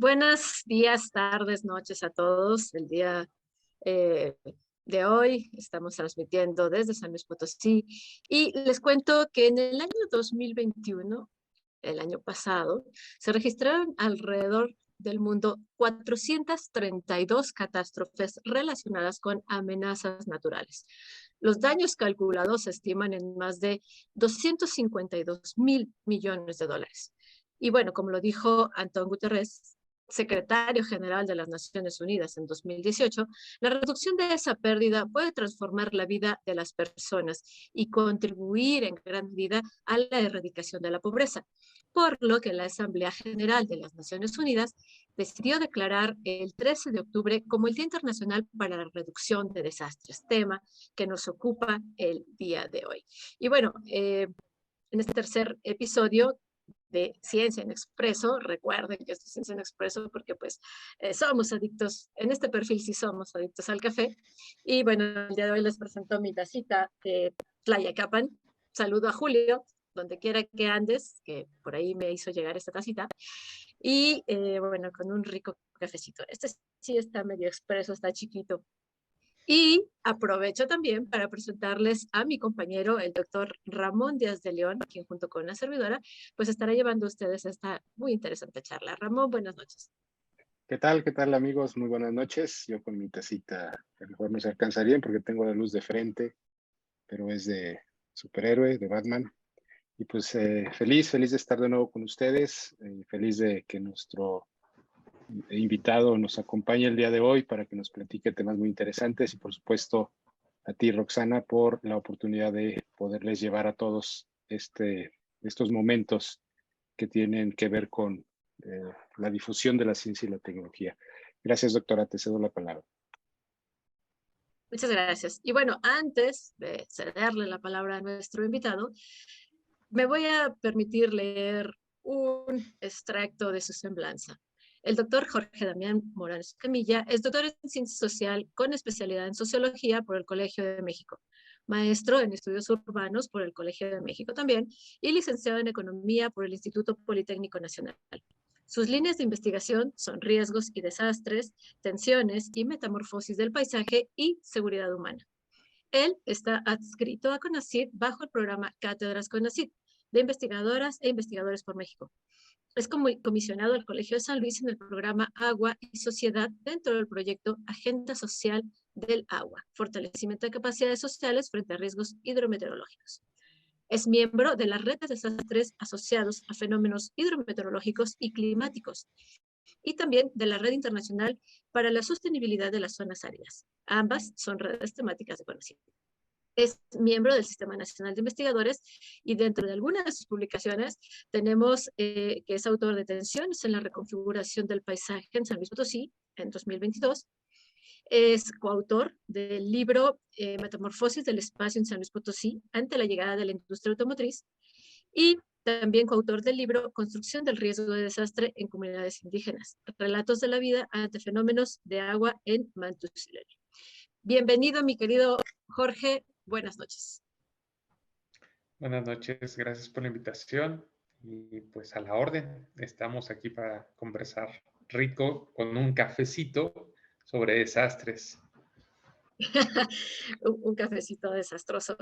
Buenos días, tardes, noches a todos. El día eh, de hoy estamos transmitiendo desde San Luis Potosí y les cuento que en el año 2021, el año pasado, se registraron alrededor del mundo 432 catástrofes relacionadas con amenazas naturales. Los daños calculados se estiman en más de 252.000 millones de dólares. Y bueno, como lo dijo Antón Guterres, secretario general de las Naciones Unidas en 2018, la reducción de esa pérdida puede transformar la vida de las personas y contribuir en gran medida a la erradicación de la pobreza, por lo que la Asamblea General de las Naciones Unidas decidió declarar el 13 de octubre como el Día Internacional para la Reducción de Desastres, tema que nos ocupa el día de hoy. Y bueno, en este tercer episodio de Ciencia en Expreso. Recuerden que esto es Ciencia en Expreso porque pues somos adictos, en este perfil sí somos adictos al café. Y bueno, el día de hoy les presento mi tacita de Tlayacapan. Saludo a Julio, donde quiera que andes, que por ahí me hizo llegar esta tacita. Y bueno, con un rico cafecito. Este sí está medio expreso, está chiquito. Y aprovecho también para presentarles a mi compañero, el doctor Ramón Díaz de León, quien junto con la servidora, pues estará llevando a ustedes esta muy interesante charla. Ramón, buenas noches. ¿Qué tal? ¿Qué tal, amigos? Muy buenas noches. Yo con mi tacita, a lo mejor no se alcanzaría porque tengo la luz de frente, pero es de superhéroe, de Batman. Y pues feliz de estar de nuevo con ustedes, feliz de que nuestro invitado nos acompañe el día de hoy para que nos platique temas muy interesantes y por supuesto a ti, Roxana, por la oportunidad de poderles llevar a todos estos momentos que tienen que ver con la difusión de la ciencia y la tecnología. Gracias, doctora. Te cedo la palabra. Muchas gracias. Y bueno, antes de cederle la palabra a nuestro invitado, me voy a permitir leer un extracto de su semblanza. El doctor Jorge Damián Morales Camilla es doctor en Ciencia Social con especialidad en Sociología por el Colegio de México, maestro en Estudios Urbanos por el Colegio de México también y licenciado en Economía por el Instituto Politécnico Nacional. Sus líneas de investigación son riesgos y desastres, tensiones y metamorfosis del paisaje y seguridad humana. Él está adscrito a CONACYT bajo el programa Cátedras CONACYT de investigadoras e investigadores por México. Es comisionado del Colegio de San Luis en el programa Agua y Sociedad dentro del proyecto Agenda Social del Agua, fortalecimiento de capacidades sociales frente a riesgos hidrometeorológicos. Es miembro de la red de desastres asociados a fenómenos hidrometeorológicos y climáticos y también de la Red Internacional para la Sostenibilidad de las Zonas Áridas. Ambas son redes temáticas de conocimiento. Es miembro del Sistema Nacional de Investigadores y dentro de algunas de sus publicaciones tenemos que es autor de Tensiones en la reconfiguración del paisaje en San Luis Potosí en 2022. Es coautor del libro Metamorfosis del espacio en San Luis Potosí ante la llegada de la industria automotriz y también coautor del libro Construcción del riesgo de desastre en comunidades indígenas, relatos de la vida ante fenómenos de agua en Mantuxilani. Bienvenido, mi querido Jorge. Buenas noches. Buenas noches, gracias por la invitación y pues a la orden. Estamos aquí para conversar rico con un cafecito sobre desastres. Un cafecito desastroso.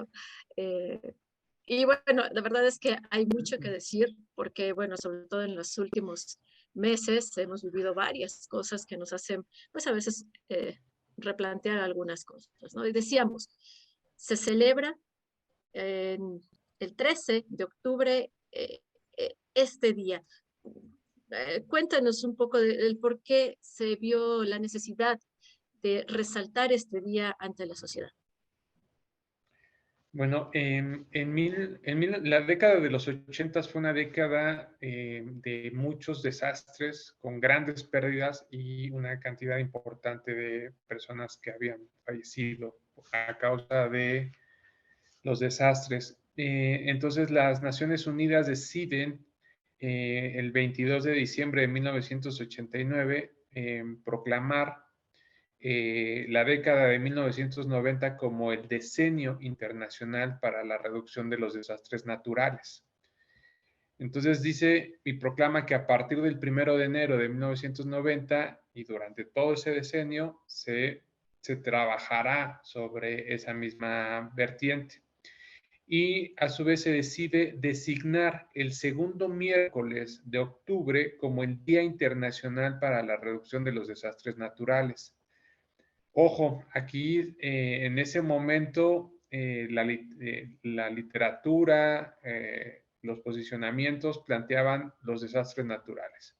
Y bueno, la verdad es que hay mucho que decir porque, bueno, sobre todo en los últimos meses hemos vivido varias cosas que nos hacen, pues a veces, replantear algunas cosas, ¿no? Y decíamos, se celebra en el 13 de octubre este día. Cuéntanos un poco del por qué se vio la necesidad de resaltar este día ante la sociedad. Bueno, la década de los 80 fue una década de muchos desastres, con grandes pérdidas y una cantidad importante de personas que habían fallecido a causa de los desastres. Entonces las Naciones Unidas deciden el 22 de diciembre de 1989 proclamar la década de 1990 como el decenio internacional para la reducción de los desastres naturales. Entonces dice y proclama que a partir del 1 de enero de 1990 y durante todo ese decenio se trabajará sobre esa misma vertiente. Y a su vez se decide designar el segundo miércoles de octubre como el Día Internacional para la Reducción de los Desastres Naturales. Ojo, aquí en ese momento la literatura, los posicionamientos planteaban los desastres naturales.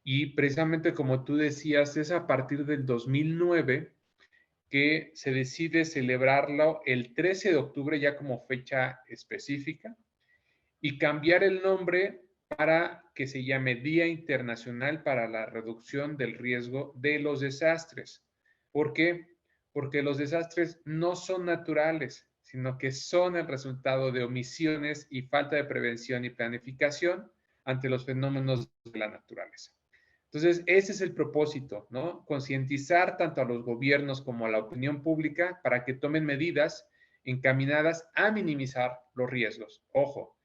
Y precisamente como tú decías, es a partir del 2009 que se decide celebrarlo el 13 de octubre ya como fecha específica y cambiar el nombre para que se llame Día Internacional para la Reducción del Riesgo de los Desastres. ¿Por qué? Porque los desastres no son naturales, sino que son el resultado de omisiones y falta de prevención y planificación ante los fenómenos de la naturaleza. Entonces, ese es el propósito, ¿no? Concientizar tanto a los gobiernos como a la opinión pública para que tomen medidas encaminadas a minimizar los riesgos. Ojo,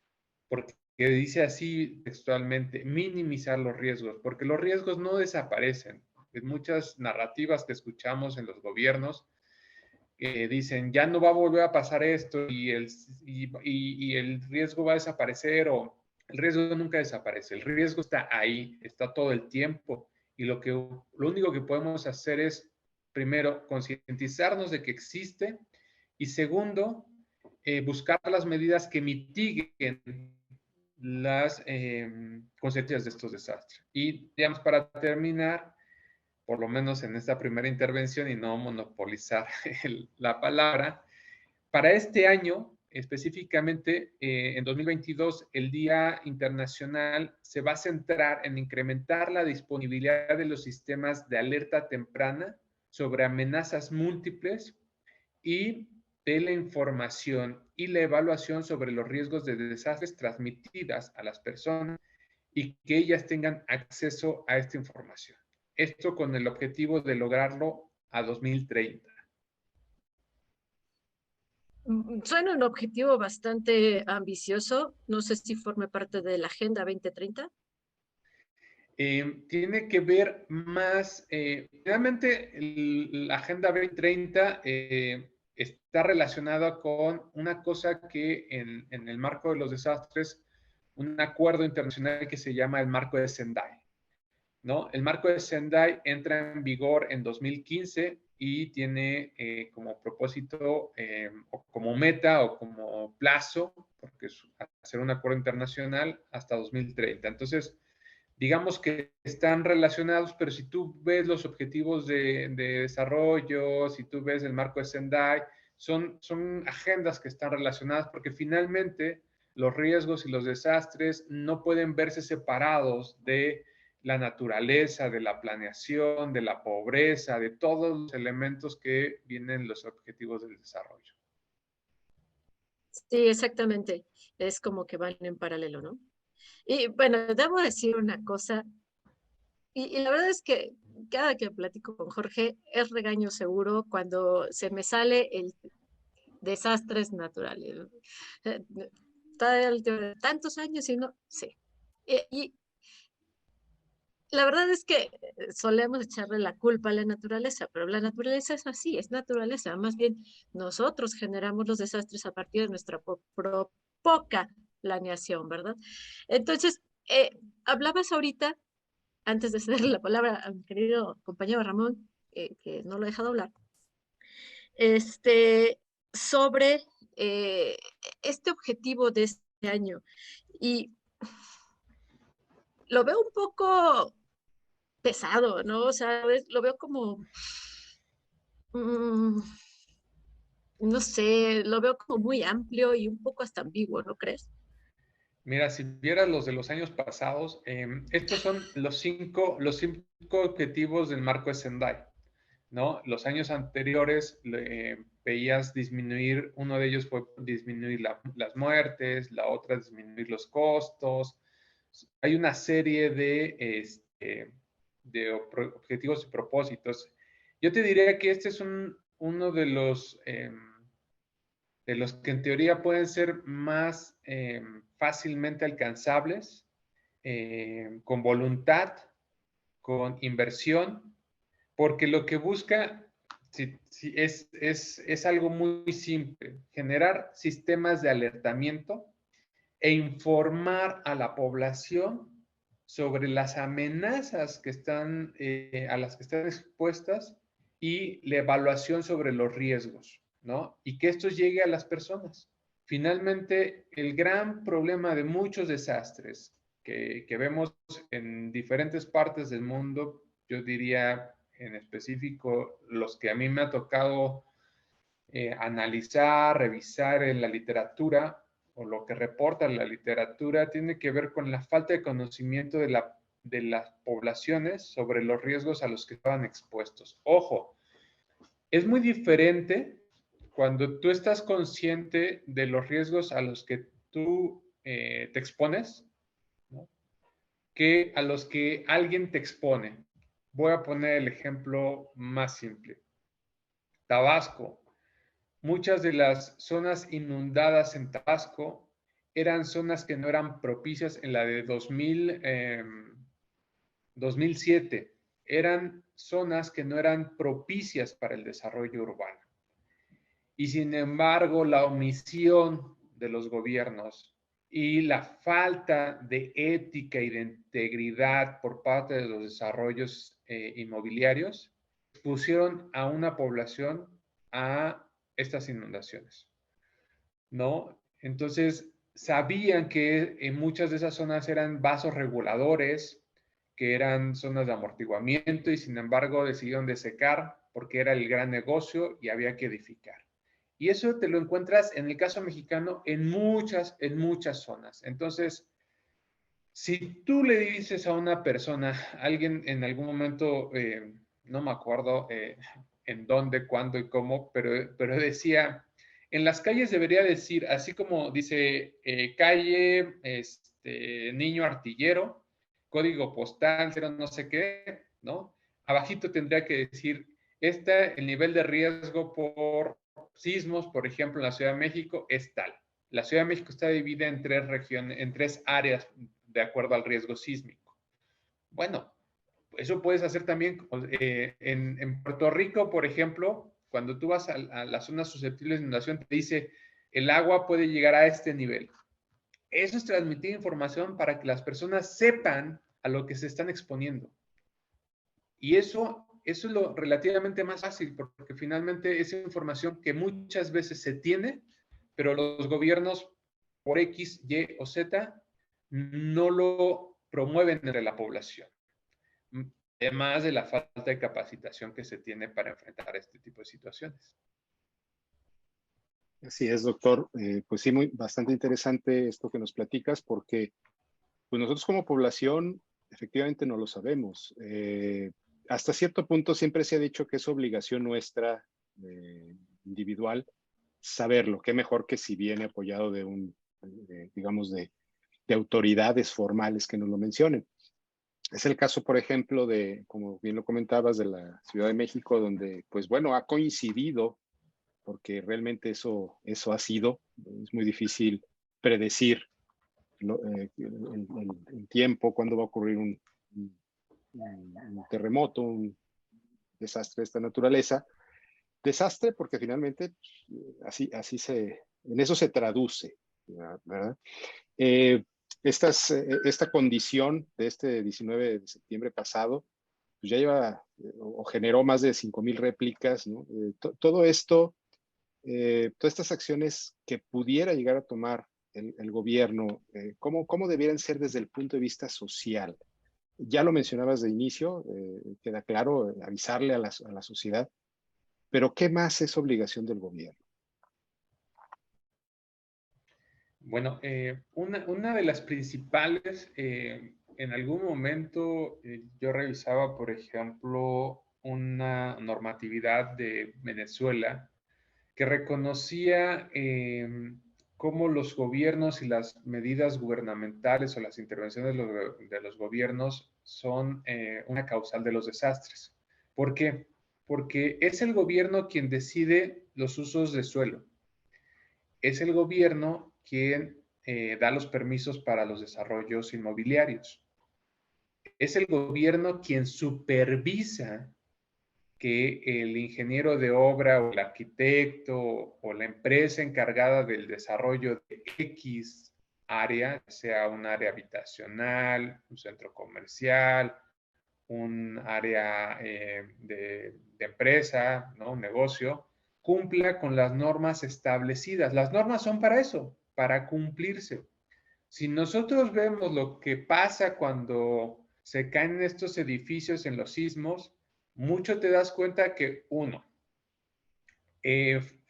porque dice así textualmente, minimizar los riesgos, porque los riesgos no desaparecen. En muchas narrativas que escuchamos en los gobiernos dicen, ya no va a volver a pasar esto y el riesgo va a desaparecer o el riesgo nunca desaparece. El riesgo está ahí, está todo el tiempo y lo único que podemos hacer es, primero, concientizarnos de que existe y segundo, buscar las medidas que mitiguen las consecuencias de estos desastres. Y, digamos, para terminar, por lo menos en esta primera intervención y no monopolizar la palabra, para este año, específicamente en 2022, el Día Internacional se va a centrar en incrementar la disponibilidad de los sistemas de alerta temprana sobre amenazas múltiples y de la información y la evaluación sobre los riesgos de desastres transmitidas a las personas y que ellas tengan acceso a esta información. Esto con el objetivo de lograrlo a 2030. Suena un objetivo bastante ambicioso. No sé si forme parte de la Agenda 2030. Tiene que ver más, realmente la Agenda 2030 está relacionada con una cosa que en el marco de los desastres, un acuerdo internacional que se llama el marco de Sendai, ¿no? El marco de Sendai entra en vigor en 2015 y tiene como propósito, o como meta o como plazo, porque es hacer un acuerdo internacional hasta 2030. Entonces, digamos que están relacionados, pero si tú ves los objetivos de desarrollo, si tú ves el marco de Sendai, son agendas que están relacionadas porque finalmente los riesgos y los desastres no pueden verse separados de la naturaleza, de la planeación, de la pobreza, de todos los elementos que vienen los objetivos del desarrollo. Sí, exactamente. Es como que van en paralelo, ¿no? Y bueno, debo decir una cosa, y la verdad es que cada que platico con Jorge es regaño seguro cuando se me sale el desastres naturales. Eh, Tantos años y no, sí. Y la verdad es que solemos echarle la culpa a la naturaleza, pero la naturaleza es así, es naturaleza. Más bien, nosotros generamos los desastres a partir de nuestra poca planeación, ¿verdad? Entonces, hablabas ahorita, antes de cederle la palabra a mi querido compañero Ramón, que no lo he dejado hablar, este, sobre eh, este objetivo de este año. Y lo veo un poco pesado, ¿no? O sea, lo veo como, mm, no sé, lo veo como muy amplio y un poco hasta ambiguo, ¿no crees? Mira, si vieras los de los años pasados, estos son los cinco objetivos del marco de Sendai, ¿no? Los años anteriores veías disminuir, uno de ellos fue disminuir las muertes, la otra disminuir los costos. Hay una serie de objetivos y propósitos. Yo te diría que este es uno de los de los que en teoría pueden ser más fácilmente alcanzables, con voluntad, con inversión, porque lo que busca es algo muy simple: generar sistemas de alertamiento e informar a la población sobre las amenazas que están, a las que están expuestas, y la evaluación sobre los riesgos, ¿no? Y que esto llegue a las personas. Finalmente, el gran problema de muchos desastres que vemos en diferentes partes del mundo, yo diría en específico los que a mí me ha tocado analizar, revisar en la literatura, o lo que reporta la literatura, tiene que ver con la falta de conocimiento de las poblaciones sobre los riesgos a los que estaban expuestos. Ojo, es muy diferente cuando tú estás consciente de los riesgos a los que tú te expones, ¿no?, que a los que alguien te expone. Voy a poner el ejemplo más simple. Tabasco. Muchas de las zonas inundadas en Tabasco eran zonas que no eran propicias en la de 2007. Eran zonas que no eran propicias para el desarrollo urbano. Y sin embargo, la omisión de los gobiernos y la falta de ética y de integridad por parte de los desarrollos inmobiliarios pusieron a una población a estas inundaciones, ¿no? Entonces, sabían que en muchas de esas zonas eran vasos reguladores, que eran zonas de amortiguamiento, y sin embargo decidieron desecar porque era el gran negocio y había que edificar. Y eso te lo encuentras en el caso mexicano en muchas zonas. Entonces, si tú le dices a una persona, alguien en algún momento, no me acuerdo en dónde, cuándo y cómo, pero decía, en las calles debería decir, así como dice calle, niño artillero, código postal, cero no sé qué, ¿no? Abajito tendría que decir, el nivel de riesgo por sismos, por ejemplo, en la Ciudad de México es tal. La Ciudad de México está dividida en 3 regiones, en 3 áreas de acuerdo al riesgo sísmico. Bueno, eso puedes hacer también en Puerto Rico, por ejemplo. Cuando tú vas a las zonas susceptibles de inundación, te dice, el agua puede llegar a este nivel. Eso es transmitir información para que las personas sepan a lo que se están exponiendo. Y eso es lo relativamente más fácil, porque finalmente es información que muchas veces se tiene, pero los gobiernos, por X, Y o Z, no lo promueven entre la población, además de la falta de capacitación que se tiene para enfrentar este tipo de situaciones. Así es, doctor. Pues sí, bastante interesante esto que nos platicas, porque pues nosotros como población efectivamente no lo sabemos. Hasta cierto punto siempre se ha dicho que es obligación nuestra, individual, saberlo. Qué mejor que si viene apoyado digamos, de autoridades formales que nos lo mencionen. Es el caso, por ejemplo, como bien lo comentabas, de la Ciudad de México, donde, pues bueno, ha coincidido, porque realmente eso ha sido, es muy difícil predecir el tiempo, cuándo va a ocurrir un terremoto, un desastre de esta naturaleza. Desastre porque finalmente en eso se traduce, ¿verdad? Esta condición de este 19 de septiembre pasado, pues ya lleva o generó más de 5,000 réplicas, ¿no? Todo esto, todas estas acciones que pudiera llegar a tomar el gobierno, ¿cómo debieran ser desde el punto de vista social? Ya lo mencionabas de inicio, queda claro, avisarle a la sociedad, pero ¿qué más es obligación del gobierno? Bueno, una de las principales, en algún momento yo revisaba, por ejemplo, una normatividad de Venezuela que reconocía cómo los gobiernos y las medidas gubernamentales o las intervenciones de los gobiernos son una causal de los desastres. ¿Por qué? Porque es el gobierno quien decide los usos de suelo. es el gobierno quien da los permisos para los desarrollos inmobiliarios. Es el gobierno quien supervisa que el ingeniero de obra o el arquitecto o la empresa encargada del desarrollo de X área, sea un área habitacional, un centro comercial, un área de empresa, ¿no? Un negocio, cumpla con las normas establecidas. Las normas son para eso, para cumplirse. Si nosotros vemos lo que pasa cuando se caen estos edificios en los sismos, mucho te das cuenta que, uno,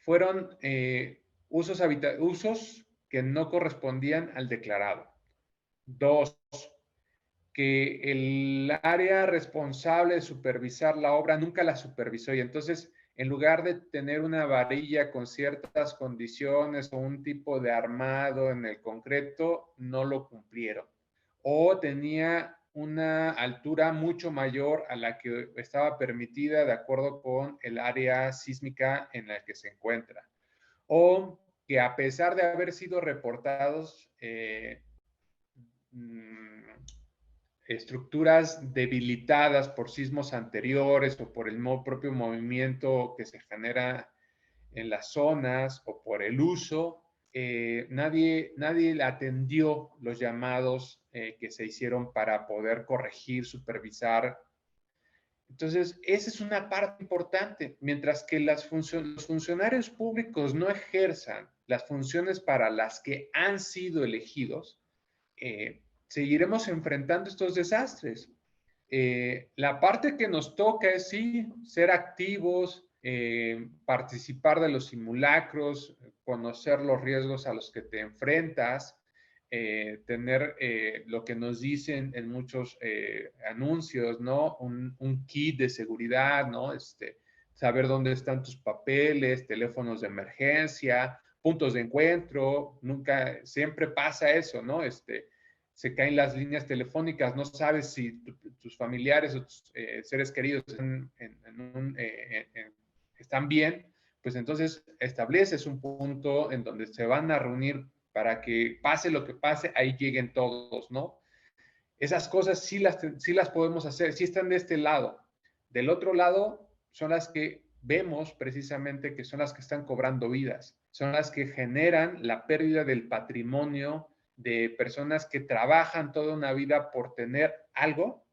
fueron usos que no correspondían al declarado. Dos, que el área responsable de supervisar la obra nunca la supervisó y entonces en lugar de tener una varilla con ciertas condiciones o un tipo de armado en el concreto, no lo cumplieron. O tenía una altura mucho mayor a la que estaba permitida de acuerdo con el área sísmica en la que se encuentra. O que a pesar de haber sido reportados estructuras debilitadas por sismos anteriores o por el propio movimiento que se genera en las zonas o por el uso, nadie atendió los llamados que se hicieron para poder corregir, supervisar. Entonces, esa es una parte importante. Mientras que los funcionarios públicos no ejerzan las funciones para las que han sido elegidos, seguiremos enfrentando estos desastres. La parte que nos toca es sí, ser activos, participar de los simulacros, conocer los riesgos a los que te enfrentas, tener lo que nos dicen en muchos anuncios, ¿no? Un kit de seguridad, ¿no? Saber dónde están tus papeles, teléfonos de emergencia, puntos de encuentro, nunca, siempre pasa eso, ¿no? Se caen las líneas telefónicas, no sabes si tus familiares o tus seres queridos están bien, pues entonces estableces un punto en donde se van a reunir para que pase lo que pase, ahí lleguen todos, ¿no? Esas cosas sí las podemos hacer, sí están de este lado. Del otro lado son las que vemos precisamente que son las que están cobrando vidas, son las que generan la pérdida del patrimonio de personas que trabajan toda una vida por tener algo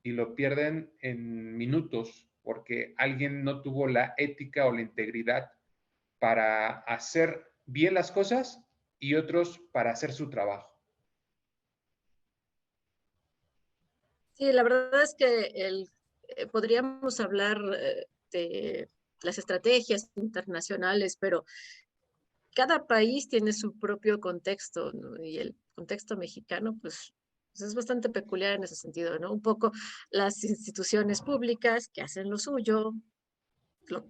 y lo pierden en minutos porque alguien no tuvo la ética o la integridad para hacer bien las cosas y otros para hacer su trabajo. Sí, la verdad es que podríamos hablar de las estrategias internacionales, pero cada país tiene su propio contexto, ¿no? Y el contexto mexicano, pues es bastante peculiar en ese sentido, ¿no? Un poco las instituciones públicas que hacen lo suyo, lo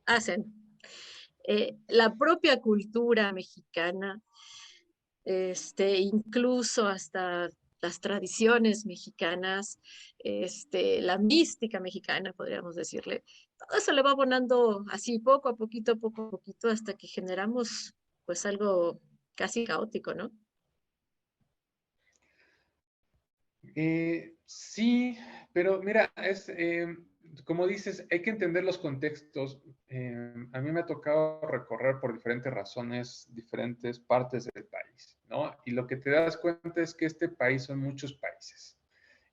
hacen. La propia cultura mexicana, incluso hasta las tradiciones mexicanas, la mística mexicana, podríamos decirle, todo eso le va abonando así poco a poquito, hasta que generamos pues algo casi caótico, ¿no? Sí, pero mira, como dices, hay que entender los contextos. A mí me ha tocado recorrer por diferentes razones diferentes partes del país, ¿no? Y lo que te das cuenta es que este país son muchos países.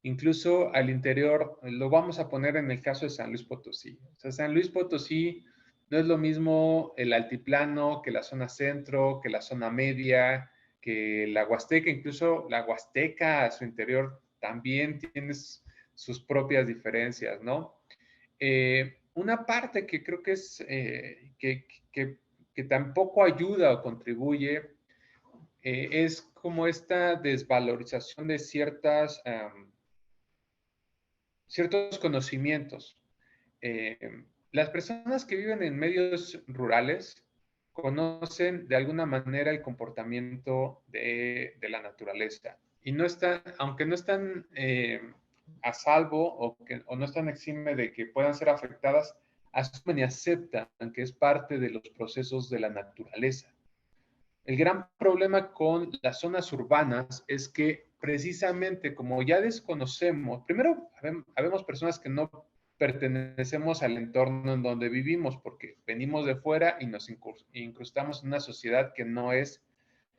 Incluso al interior, lo vamos a poner en el caso de San Luis Potosí. O sea, San Luis Potosí no es lo mismo el altiplano que la zona centro, que la zona media, que la Huasteca, incluso la Huasteca a su interior también tiene sus propias diferencias, ¿no? Una parte que creo que es que tampoco ayuda o contribuye es como esta desvalorización de ciertos conocimientos. Las personas que viven en medios rurales conocen de alguna manera el comportamiento de la naturaleza y no están, aunque no están a salvo o no están exime de que puedan ser afectadas, asumen y aceptan que es parte de los procesos de la naturaleza. El gran problema con las zonas urbanas es que precisamente como ya desconocemos, primero habemos personas que no pertenecemos al entorno en donde vivimos porque venimos de fuera y nos incrustamos en una sociedad que no es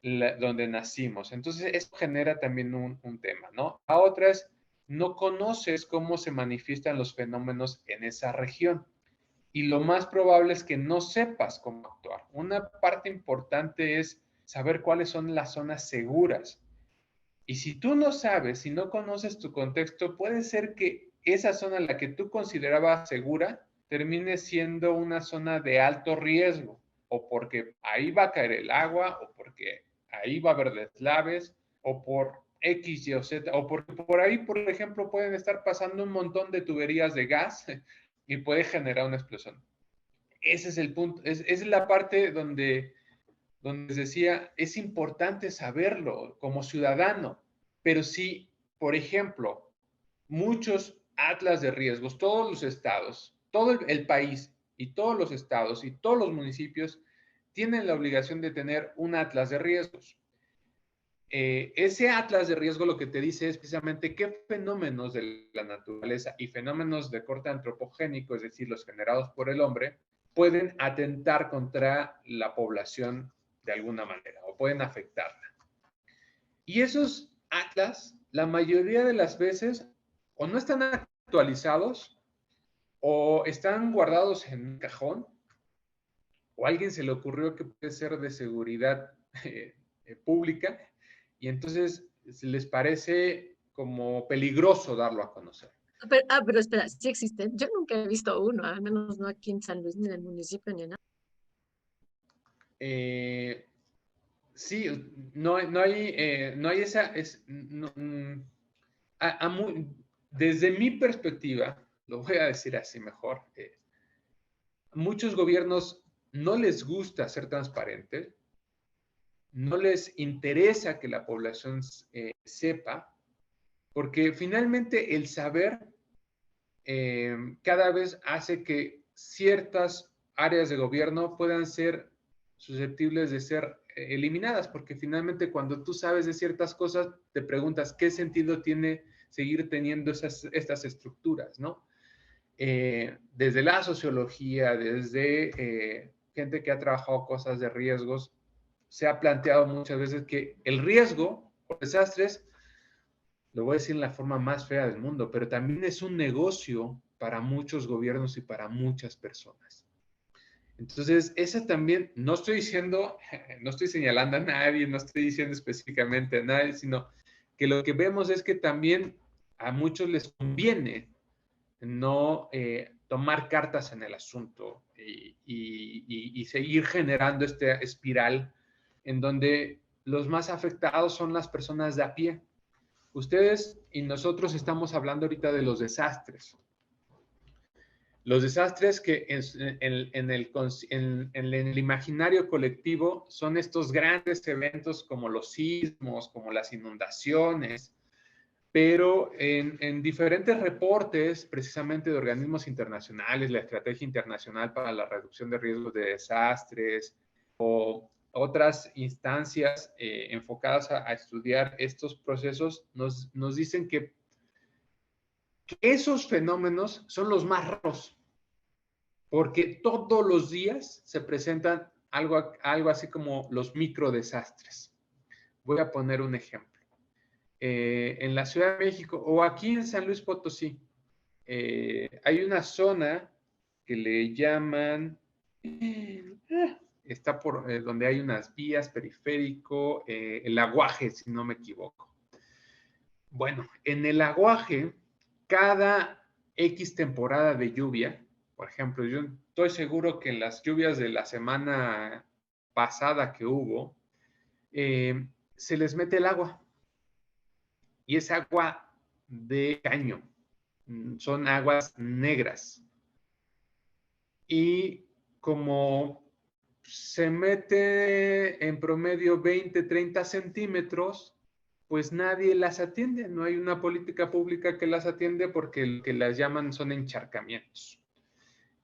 donde nacimos. Entonces, eso genera también un tema, ¿no? La otra es, no conoces cómo se manifiestan los fenómenos en esa región. Y lo más probable es que no sepas cómo actuar. Una parte importante es saber cuáles son las zonas seguras. Y si tú no sabes, si no conoces tu contexto, puede ser que esa zona en la que tú considerabas segura termine siendo una zona de alto riesgo, o porque ahí va a caer el agua, o porque ahí va a haber deslaves, o por X, Y o Z, o porque por ahí, por ejemplo, pueden estar pasando un montón de tuberías de gas y puede generar una explosión. Ese es el punto, es la parte donde les decía, es importante saberlo como ciudadano, pero si, por ejemplo, muchos atlas de riesgos, todos los estados, todo el país y todos los estados y todos los municipios tienen la obligación de tener un atlas de riesgos. Ese atlas de riesgo lo que te dice es precisamente qué fenómenos de la naturaleza y fenómenos de corte antropogénico, es decir, los generados por el hombre, pueden atentar contra la población de alguna manera o pueden afectarla. Y esos atlas, la mayoría de las veces, o no están actualizados o están guardados en un cajón, o a alguien se le ocurrió que puede ser de seguridad pública, y entonces les parece como peligroso darlo a conocer. Pero espera, sí existen. Yo nunca he visto uno, al menos no aquí en San Luis, ni en el municipio, ni nada. Sí, no hay esa... desde mi perspectiva, lo voy a decir así mejor, muchos gobiernos no les gusta ser transparentes, no les interesa que la población sepa, porque finalmente el saber cada vez hace que ciertas áreas de gobierno puedan ser susceptibles de ser eliminadas, porque finalmente cuando tú sabes de ciertas cosas, te preguntas qué sentido tiene seguir teniendo estas estructuras, ¿no? Desde la sociología, desde gente que ha trabajado cosas de riesgos, se ha planteado muchas veces que el riesgo por desastres, lo voy a decir en la forma más fea del mundo, pero también es un negocio para muchos gobiernos y para muchas personas. Entonces, esa también, no estoy diciendo, no estoy señalando a nadie, no estoy diciendo específicamente a nadie, sino que lo que vemos es que también a muchos les conviene no tomar cartas en el asunto y seguir generando esta espiral en donde los más afectados son las personas de a pie. Ustedes y nosotros estamos hablando ahorita de los desastres. Los desastres que en el imaginario colectivo son estos grandes eventos como los sismos, como las inundaciones, pero en diferentes reportes, precisamente de organismos internacionales, la Estrategia Internacional para la Reducción de Riesgos de Desastres o otras instancias enfocadas a estudiar estos procesos, nos dicen que esos fenómenos son los más raros, porque todos los días se presentan algo así como los microdesastres. Voy a poner un ejemplo. En la Ciudad de México o aquí en San Luis Potosí, hay una zona que le llaman, está por donde hay unas vías, periférico, el Aguaje, si no me equivoco. Bueno, en el Aguaje, cada X temporada de lluvia, por ejemplo, yo estoy seguro que en las lluvias de la semana pasada que hubo, se les mete el agua. Y es agua de caño, son aguas negras. Y como se mete en promedio 20, 30 centímetros, pues nadie las atiende. No hay una política pública que las atiende porque lo que las llaman son encharcamientos.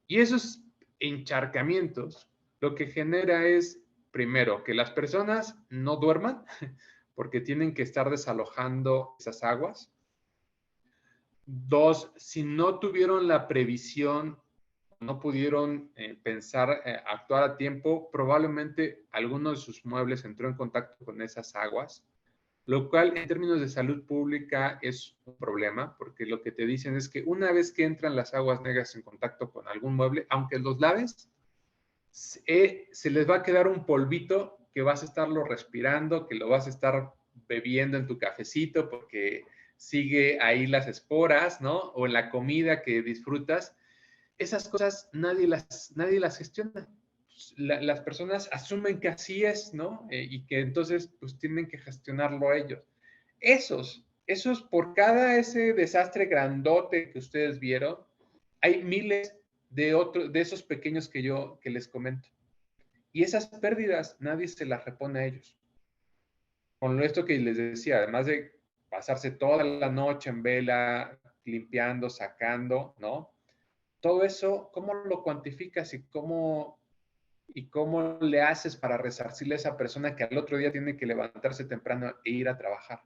Y esos encharcamientos lo que genera es primero, que las personas no duerman porque tienen que estar desalojando esas aguas. Dos, si no tuvieron la previsión, no pudieron pensar, actuar a tiempo, probablemente alguno de sus muebles entró en contacto con esas aguas, lo cual en términos de salud pública es un problema, porque lo que te dicen es que una vez que entran las aguas negras en contacto con algún mueble, aunque los laves, se les va a quedar un polvito que vas a estarlo respirando, que lo vas a estar bebiendo en tu cafecito porque sigue ahí las esporas, ¿no? O en la comida que disfrutas. Esas cosas nadie las gestiona. Las personas asumen que así es, ¿no? Y que entonces pues tienen que gestionarlo ellos. Esos por cada ese desastre grandote que ustedes vieron, hay miles de esos pequeños que les comento. Y esas pérdidas nadie se las repone a ellos. Con esto que les decía, además de pasarse toda la noche en vela, limpiando, sacando, ¿no? Todo eso, ¿cómo lo cuantificas y cómo le haces para resarcirle a esa persona que al otro día tiene que levantarse temprano e ir a trabajar?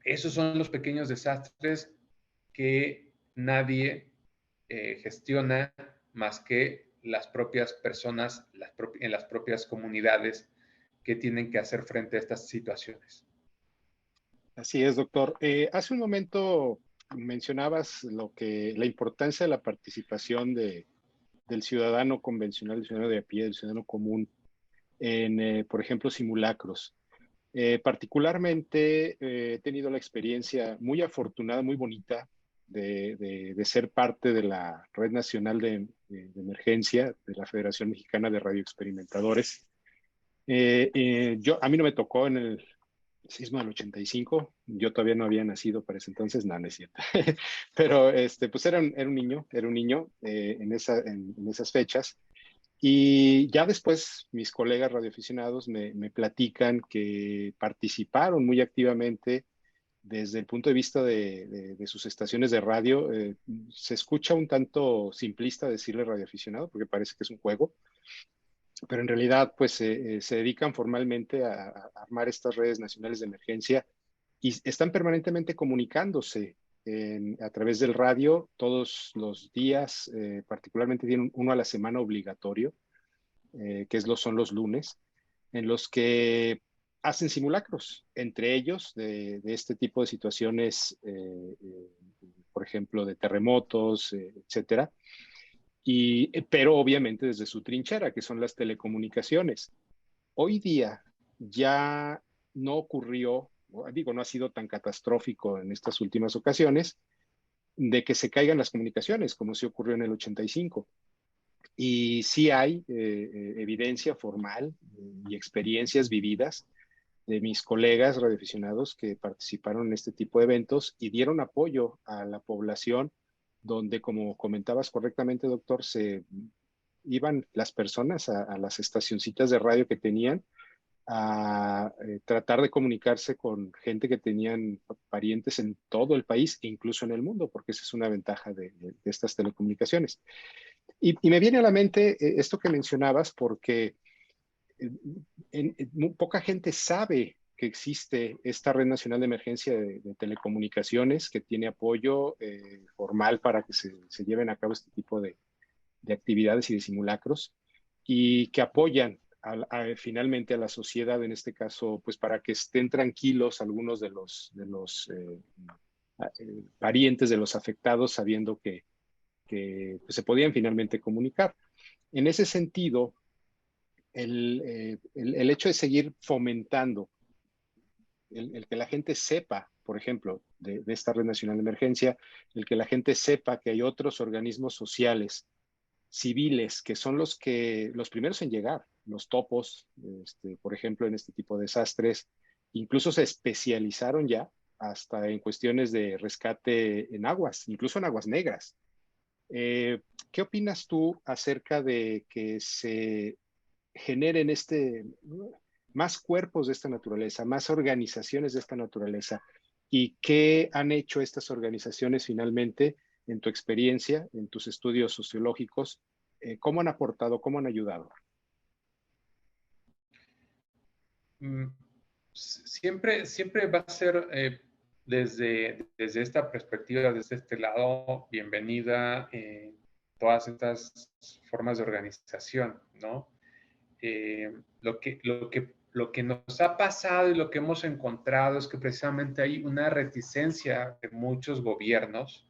Esos son los pequeños desastres que nadie gestiona más que las propias personas en las propias comunidades que tienen que hacer frente a estas situaciones. Así es, doctor. Hace un momento mencionabas la importancia de la participación del ciudadano convencional, del ciudadano de a pie, del ciudadano común en, por ejemplo, simulacros. Particularmente he tenido la experiencia muy afortunada, muy bonita de ser parte de la Red Nacional de Emergencia de la Federación Mexicana de Radioexperimentadores. A mí no me tocó en el sismo del 85, yo todavía no había nacido para ese entonces, no es cierto. Pero pues era un niño en esas fechas. Y ya después mis colegas radioaficionados me platican que participaron muy activamente desde el punto de vista de sus estaciones de radio. Se escucha un tanto simplista decirle radioaficionado porque parece que es un juego, pero en realidad pues se dedican formalmente a armar estas redes nacionales de emergencia y están permanentemente comunicándose a través del radio todos los días. Particularmente tienen uno a la semana obligatorio, son los lunes, en los que hacen simulacros entre ellos de este tipo de situaciones, por ejemplo, de terremotos, etcétera. Pero obviamente desde su trinchera, que son las telecomunicaciones. Hoy día ya no ocurrió, digo, no ha sido tan catastrófico en estas últimas ocasiones, de que se caigan las comunicaciones, como sí ocurrió en el 85. Y sí hay evidencia formal y experiencias vividas de mis colegas radioaficionados que participaron en este tipo de eventos y dieron apoyo a la población, donde, como comentabas correctamente, doctor, se iban las personas a las estacioncitas de radio que tenían a tratar de comunicarse con gente que tenían parientes en todo el país e incluso en el mundo, porque esa es una ventaja de estas telecomunicaciones. Y me viene a la mente esto que mencionabas, porque poca gente sabe que existe esta Red Nacional de Emergencia de Telecomunicaciones que tiene apoyo formal para que se lleven a cabo este tipo de actividades y de simulacros y que apoyan finalmente a la sociedad, en este caso, pues para que estén tranquilos algunos de los parientes de los afectados, sabiendo que pues, se podían finalmente comunicar. En ese sentido, el hecho de seguir fomentando el que la gente sepa, por ejemplo, de esta Red Nacional de Emergencia, el que la gente sepa que hay otros organismos sociales, civiles, que son los primeros en llegar, los topos, por ejemplo, en este tipo de desastres, incluso se especializaron ya hasta en cuestiones de rescate en aguas, incluso en aguas negras. ¿Qué opinas tú acerca de que se generen más cuerpos de esta naturaleza, más organizaciones de esta naturaleza? ¿Y qué han hecho estas organizaciones finalmente, en tu experiencia, en tus estudios sociológicos, ¿cómo han aportado, cómo han ayudado? Siempre va a ser desde esta perspectiva, desde este lado, bienvenida todas estas formas de organización, ¿no? Lo que nos ha pasado y lo que hemos encontrado es que precisamente hay una reticencia de muchos gobiernos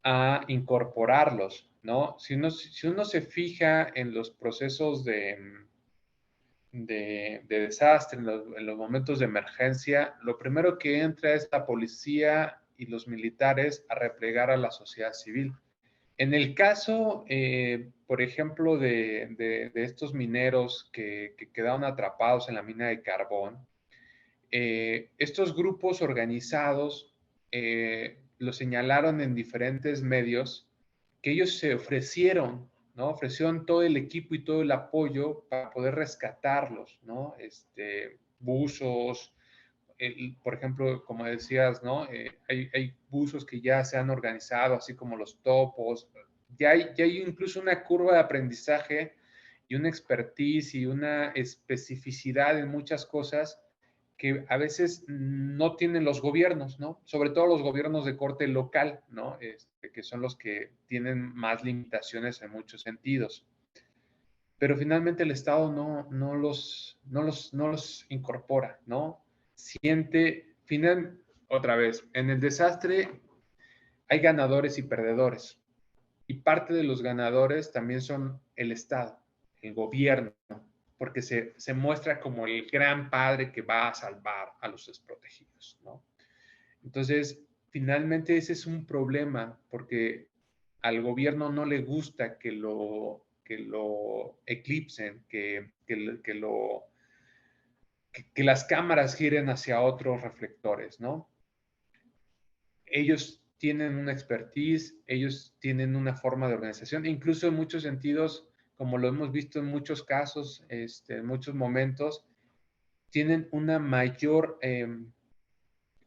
a incorporarlos, ¿no? Si uno se fija en los procesos de desastre, en los momentos de emergencia, lo primero que entra es la policía y los militares a replegar a la sociedad civil. En el caso, por ejemplo, de estos mineros que quedaron atrapados en la mina de carbón, estos grupos organizados lo señalaron en diferentes medios que ellos se ofrecieron, ¿no? Ofrecieron todo el equipo y todo el apoyo para poder rescatarlos, ¿no? Buzos, por ejemplo, como decías, ¿no? Hay buzos que ya se han organizado, así como los topos. Ya hay incluso una curva de aprendizaje y una expertise y una especificidad en muchas cosas que a veces no tienen los gobiernos, ¿no? Sobre todo los gobiernos de corte local, ¿no? Que son los que tienen más limitaciones en muchos sentidos. Pero finalmente el Estado no los incorpora, ¿no? Otra vez, en el desastre hay ganadores y perdedores. Y parte de los ganadores también son el Estado, el gobierno, porque se muestra como el gran padre que va a salvar a los desprotegidos, ¿no? Entonces, finalmente ese es un problema, porque al gobierno no le gusta que lo eclipsen, que las cámaras giren hacia otros reflectores, ¿no? Ellos tienen una expertise, ellos tienen una forma de organización, incluso en muchos sentidos, como lo hemos visto en muchos casos, en muchos momentos, tienen una mayor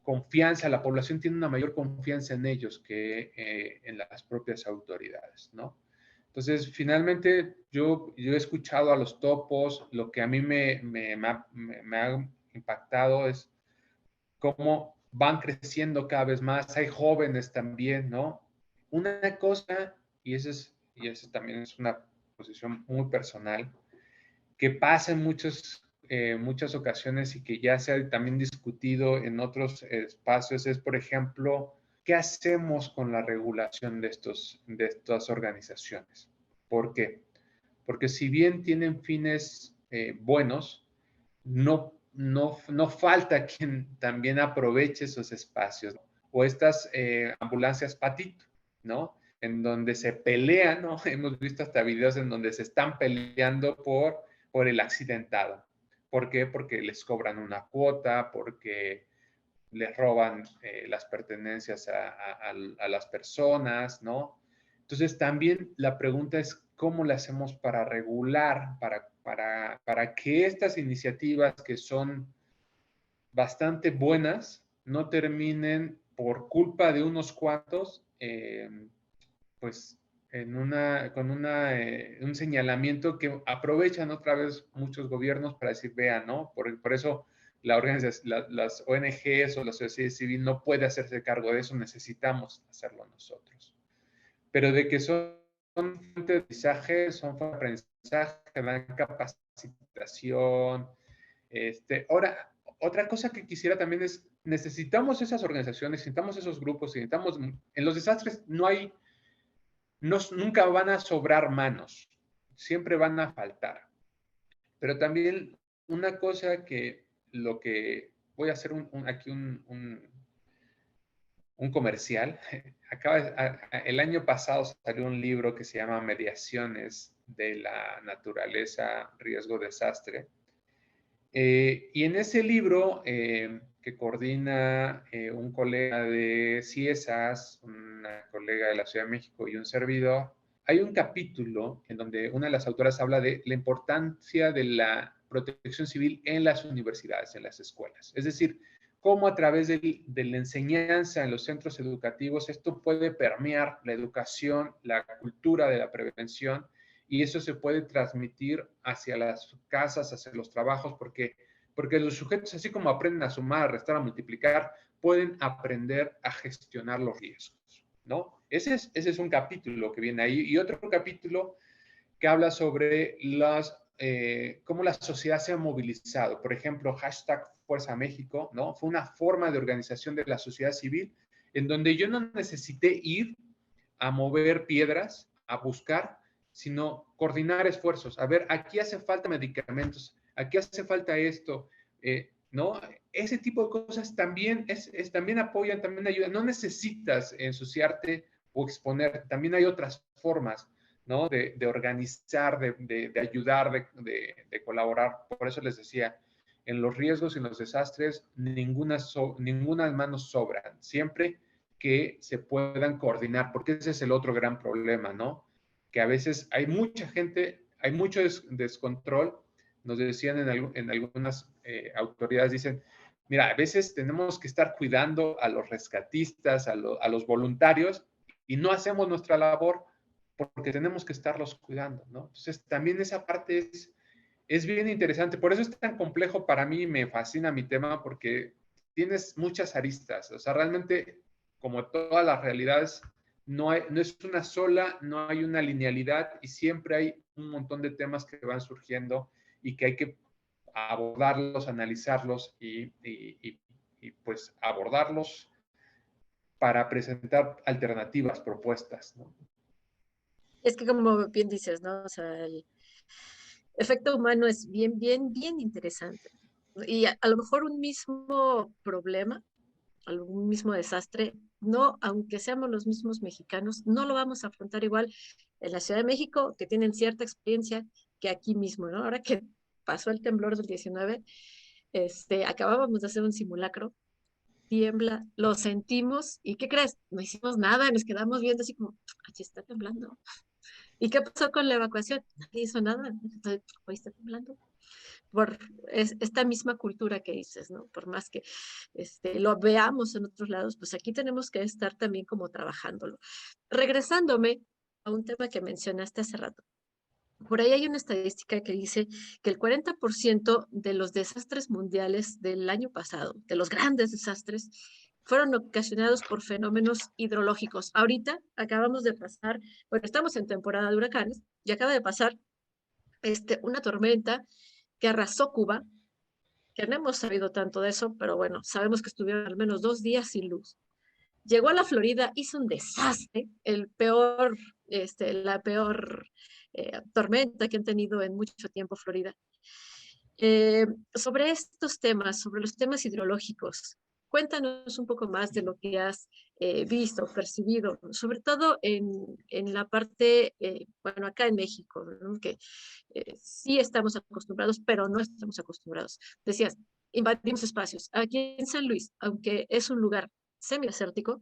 confianza, la población tiene una mayor confianza en ellos que en las propias autoridades, ¿no? Entonces, finalmente, yo he escuchado a los topos, lo que a mí me ha impactado es cómo van creciendo cada vez más, hay jóvenes también, ¿no? Una cosa, y esa también es una posición muy personal, que pasa en muchas ocasiones y que ya se ha también discutido en otros espacios es, por ejemplo, ¿qué hacemos con la regulación de estas organizaciones? ¿Por qué? Porque si bien tienen fines buenos, no falta quien también aproveche esos espacios, ¿no? O estas ambulancias patito, ¿no? En donde se pelean, ¿no? Hemos visto hasta videos en donde se están peleando por el accidentado. ¿Por qué? Porque les cobran una cuota, porque les roban las pertenencias a las personas, ¿no? Entonces también la pregunta es cómo le hacemos para regular, para que estas iniciativas que son bastante buenas no terminen por culpa de unos cuantos, pues con un señalamiento que aprovechan otra vez muchos gobiernos para decir, vean, ¿no? Por eso las ONGs o la sociedad civil no puede hacerse cargo de eso, necesitamos hacerlo nosotros. Pero de que son fuente de aprendizaje, son fuente de aprendizaje, dan capacitación. Ahora, otra cosa que quisiera también es, necesitamos esas organizaciones, necesitamos esos grupos, necesitamos, en los desastres nunca van a sobrar manos, siempre van a faltar. Pero también una cosa lo que voy a hacer aquí un comercial. El año pasado salió un libro que se llama Mediaciones de la Naturaleza, Riesgo, Desastre. Y en ese libro, que coordina un colega de CIESAS, una colega de la Ciudad de México y un servidor, hay un capítulo en donde una de las autoras habla de la importancia de la protección civil en las universidades, en las escuelas. Es decir, cómo a través de la enseñanza en los centros educativos esto puede permear la educación, la cultura de la prevención y eso se puede transmitir hacia las casas, hacia los trabajos, porque los sujetos, así como aprenden a sumar, a restar, a multiplicar, pueden aprender a gestionar los riesgos, ¿no? Ese es un capítulo que viene ahí. Y otro capítulo que habla sobre cómo la sociedad se ha movilizado. Por ejemplo, hashtag Fuerza México, ¿no? Fue una forma de organización de la sociedad civil en donde yo no necesité ir a mover piedras, a buscar, sino coordinar esfuerzos. A ver, aquí hace falta medicamentos, aquí hace falta esto, ¿no? Ese tipo de cosas también, también apoyan, también ayudan. No necesitas ensuciarte o exponer, también hay otras formas, ¿no? De organizar, de ayudar, de colaborar. Por eso les decía, en los riesgos y en los desastres, ninguna manos sobran. Siempre que se puedan coordinar, porque ese es el otro gran problema, ¿no? Que a veces hay mucha gente, hay mucho descontrol. Nos decían en algunas autoridades, dicen, mira, a veces tenemos que estar cuidando a los rescatistas, a los voluntarios, y no hacemos nuestra labor porque tenemos que estarlos cuidando, ¿no? Entonces, también esa parte es bien interesante. Por eso es tan complejo para mí, me fascina mi tema, porque tienes muchas aristas. O sea, realmente, como todas las realidades, no es una sola, no hay una linealidad y siempre hay un montón de temas que van surgiendo y que hay que abordarlos, analizarlos y pues abordarlos para presentar alternativas, propuestas, ¿no? Es que como bien dices, ¿no? O sea, el efecto humano es bien, bien, bien interesante. Y a lo mejor un mismo problema, algún mismo desastre, no, aunque seamos los mismos mexicanos, no lo vamos a afrontar igual en la Ciudad de México, que tienen cierta experiencia, que aquí mismo, ¿no? Ahora que pasó el temblor del 19, acabábamos de hacer un simulacro, tiembla, lo sentimos, ¿y qué crees? No hicimos nada, nos quedamos viendo así como, aquí está temblando. ¿Y qué pasó con la evacuación? Nadie hizo nada, entonces, hoy está temblando por esta misma cultura que dices, ¿no? Por más que lo veamos en otros lados, pues aquí tenemos que estar también como trabajándolo. Regresándome a un tema que mencionaste hace rato. Por ahí hay una estadística que dice que el 40% de los desastres mundiales del año pasado, de los grandes desastres, fueron ocasionados por fenómenos hidrológicos. Ahorita acabamos de pasar, bueno, estamos en temporada de huracanes y acaba de pasar una tormenta que arrasó Cuba, que no hemos sabido tanto de eso, pero bueno, sabemos que estuvieron al menos 2 días sin luz. Llegó a la Florida, hizo un desastre, la peor tormenta que han tenido en mucho tiempo Florida. Sobre estos temas, sobre los temas hidrológicos, cuéntanos un poco más de lo que has visto, percibido, sobre todo en la parte, bueno, acá en México, ¿no? Que sí estamos acostumbrados, pero no estamos acostumbrados. Decías, invadimos espacios. Aquí en San Luis, aunque es un lugar semidesértico,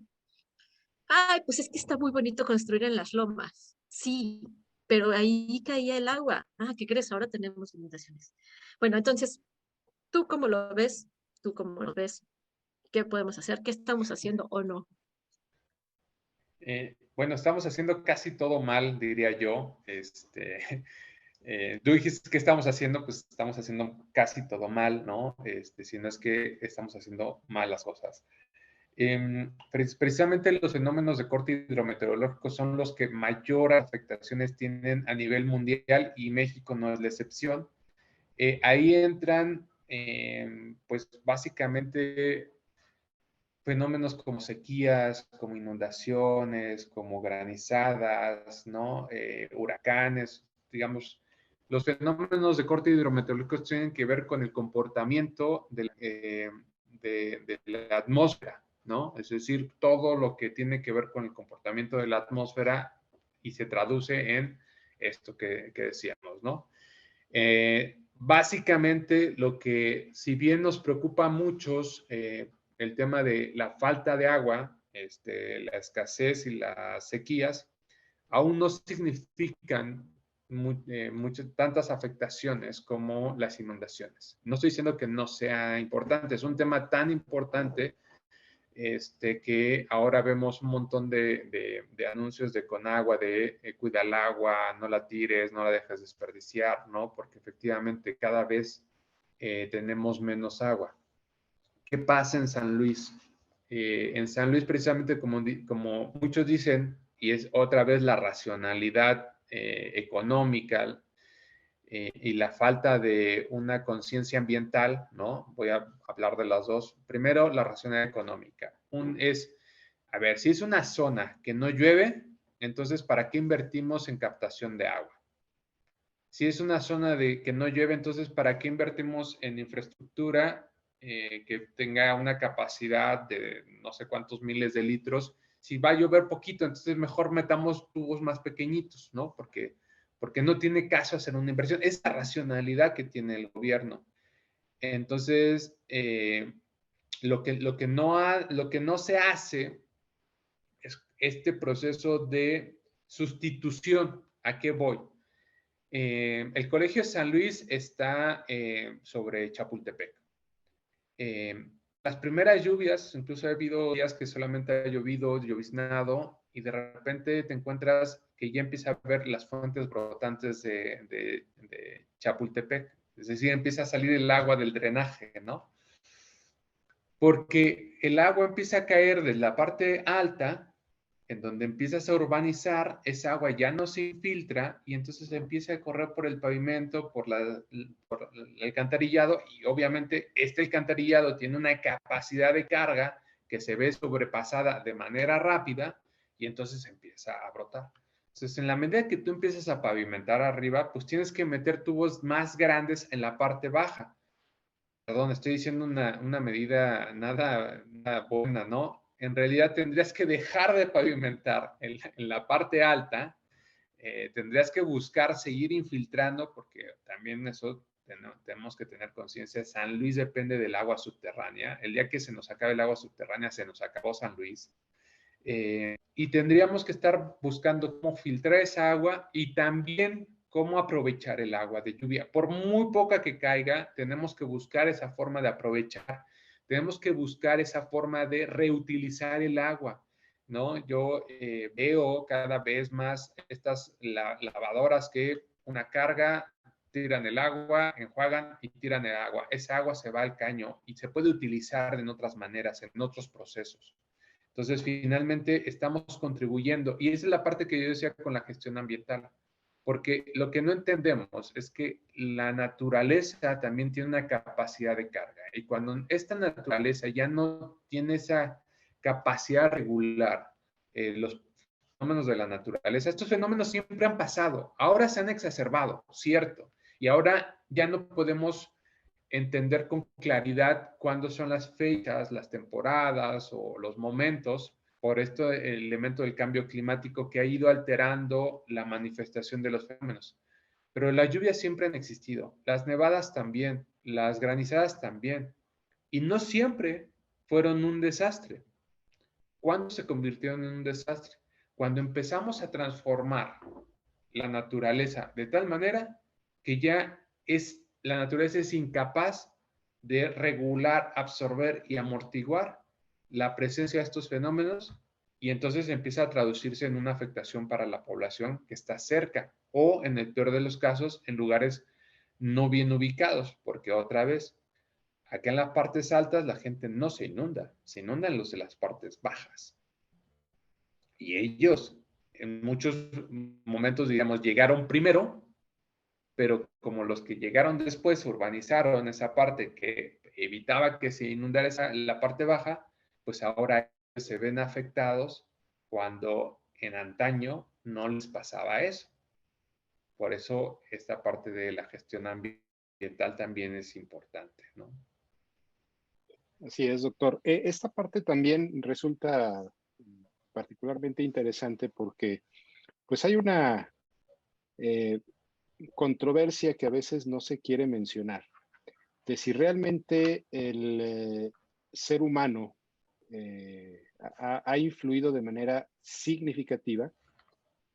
ay, pues es que está muy bonito construir en las lomas. Sí, pero ahí caía el agua. Ah, ¿qué crees? Ahora tenemos inundaciones. Bueno, entonces, ¿tú cómo lo ves? ¿Tú cómo lo ves? ¿Qué podemos hacer? ¿Qué estamos haciendo o no? Bueno, estamos haciendo casi todo mal, diría yo. Tú dijiste que estamos haciendo, pues estamos haciendo casi todo mal, ¿no? Si no es que estamos haciendo mal las cosas. Precisamente los fenómenos de corte hidrometeorológico son los que mayor afectaciones tienen a nivel mundial y México no es la excepción. Ahí entran, pues básicamente fenómenos como sequías, como inundaciones, como granizadas, ¿no? Huracanes, digamos. Los fenómenos de corte hidrometeorológico tienen que ver con el comportamiento de la atmósfera, ¿no? Es decir, todo lo que tiene que ver con el comportamiento de la atmósfera y se traduce en esto que decíamos, ¿no? Básicamente, lo que, si bien nos preocupa a muchos, el tema de la falta de agua, la escasez y las sequías, aún no significan tantas afectaciones como las inundaciones. No estoy diciendo que no sea importante, es un tema tan importante que ahora vemos un montón de anuncios de Conagua, de cuida el agua, no la tires, no la dejes desperdiciar, ¿no? Porque efectivamente cada vez tenemos menos agua. ¿Qué pasa en San Luis? En San Luis, precisamente como muchos dicen, y es otra vez la racionalidad económica y la falta de una conciencia ambiental, ¿no? Voy a hablar de las dos. Primero, la racionalidad económica. A ver, si es una zona que no llueve, entonces, ¿para qué invertimos en captación de agua? Si es una zona que no llueve, entonces, ¿para qué invertimos en infraestructura que tenga una capacidad de no sé cuántos miles de litros? Si va a llover poquito, entonces mejor metamos tubos más pequeñitos, ¿no? Porque no tiene caso hacer una inversión. Es la racionalidad que tiene el gobierno. Entonces, lo que no se hace es este proceso de sustitución. ¿A qué voy? El Colegio San Luis está sobre Chapultepec. Las primeras lluvias, incluso ha habido días que solamente ha llovido, lloviznado, y de repente te encuentras que ya empieza a ver las fuentes brotantes de Chapultepec. Es decir, empieza a salir el agua del drenaje, ¿no? Porque el agua empieza a caer de la parte alta, en donde empiezas a urbanizar, esa agua ya no se infiltra y entonces empieza a correr por el pavimento, por el alcantarillado, y obviamente este alcantarillado tiene una capacidad de carga que se ve sobrepasada de manera rápida y entonces empieza a brotar. Entonces, en la medida que tú empiezas a pavimentar arriba, pues tienes que meter tubos más grandes en la parte baja. Perdón, estoy diciendo una medida nada buena, ¿no? En realidad tendrías que dejar de pavimentar en la parte alta, tendrías que buscar seguir infiltrando, porque también eso tenemos que tener conciencia. San Luis depende del agua subterránea. El día que se nos acabe el agua subterránea, se nos acabó San Luis. Y tendríamos que estar buscando cómo filtrar esa agua y también cómo aprovechar el agua de lluvia. Por muy poca que caiga, tenemos que buscar esa forma de aprovechar. Tenemos que buscar esa forma de reutilizar el agua, ¿no? Yo veo cada vez más estas lavadoras que una carga, tiran el agua, enjuagan y tiran el agua. Esa agua se va al caño y se puede utilizar en otras maneras, en otros procesos. Entonces, finalmente estamos contribuyendo, y esa es la parte que yo decía con la gestión ambiental, porque lo que no entendemos es que la naturaleza también tiene una capacidad de carga, y cuando esta naturaleza ya no tiene esa capacidad regular, los fenómenos de la naturaleza, estos fenómenos siempre han pasado, ahora se han exacerbado, cierto, y ahora ya no podemos entender con claridad cuándo son las fechas, las temporadas o los momentos por este elemento del cambio climático que ha ido alterando la manifestación de los fenómenos. Pero las lluvias siempre han existido, las nevadas también, las granizadas también, y no siempre fueron un desastre. ¿Cuándo se convirtieron en un desastre? Cuando empezamos a transformar la naturaleza de tal manera que la naturaleza es incapaz de regular, absorber y amortiguar la presencia de estos fenómenos, y entonces empieza a traducirse en una afectación para la población que está cerca o, en el peor de los casos, en lugares no bien ubicados, porque otra vez, acá en las partes altas la gente no se inunda, se inundan los de las partes bajas. Y ellos en muchos momentos, digamos, llegaron primero, pero como los que llegaron después urbanizaron esa parte que evitaba que se inundara la parte baja, pues ahora se ven afectados cuando en antaño no les pasaba eso. Por eso esta parte de la gestión ambiental también es importante, ¿no? Así es, doctor. Esta parte también resulta particularmente interesante porque pues hay una controversia que a veces no se quiere mencionar, de si realmente el ser humano ha influido de manera significativa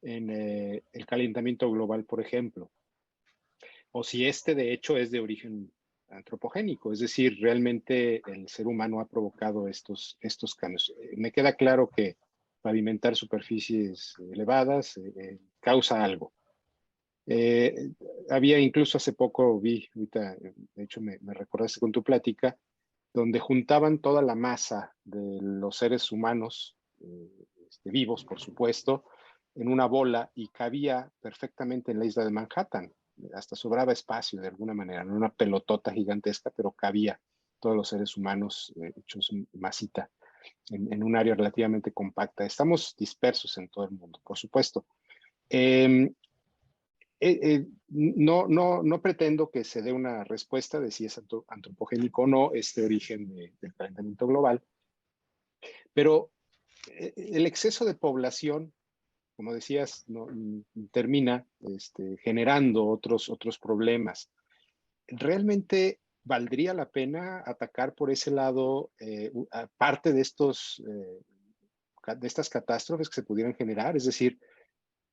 en el calentamiento global, por ejemplo, o si este de hecho es de origen antropogénico, es decir, realmente el ser humano ha provocado estos cambios. Me queda claro que pavimentar superficies elevadas causa algo. Había incluso hace poco, ahorita, de hecho me recordaste con tu plática, donde juntaban toda la masa de los seres humanos, vivos por supuesto, en una bola y cabía perfectamente en la isla de Manhattan. Hasta sobraba espacio de alguna manera, no una pelotota gigantesca, pero cabía todos los seres humanos hechos masita en un área relativamente compacta. Estamos dispersos en todo el mundo, por supuesto. No pretendo que se dé una respuesta de si es antropogénico o no este origen del calentamiento global, pero el exceso de población, como decías, termina generando otros problemas. ¿Realmente valdría la pena atacar por ese lado parte de estas catástrofes que se pudieran generar? Es decir,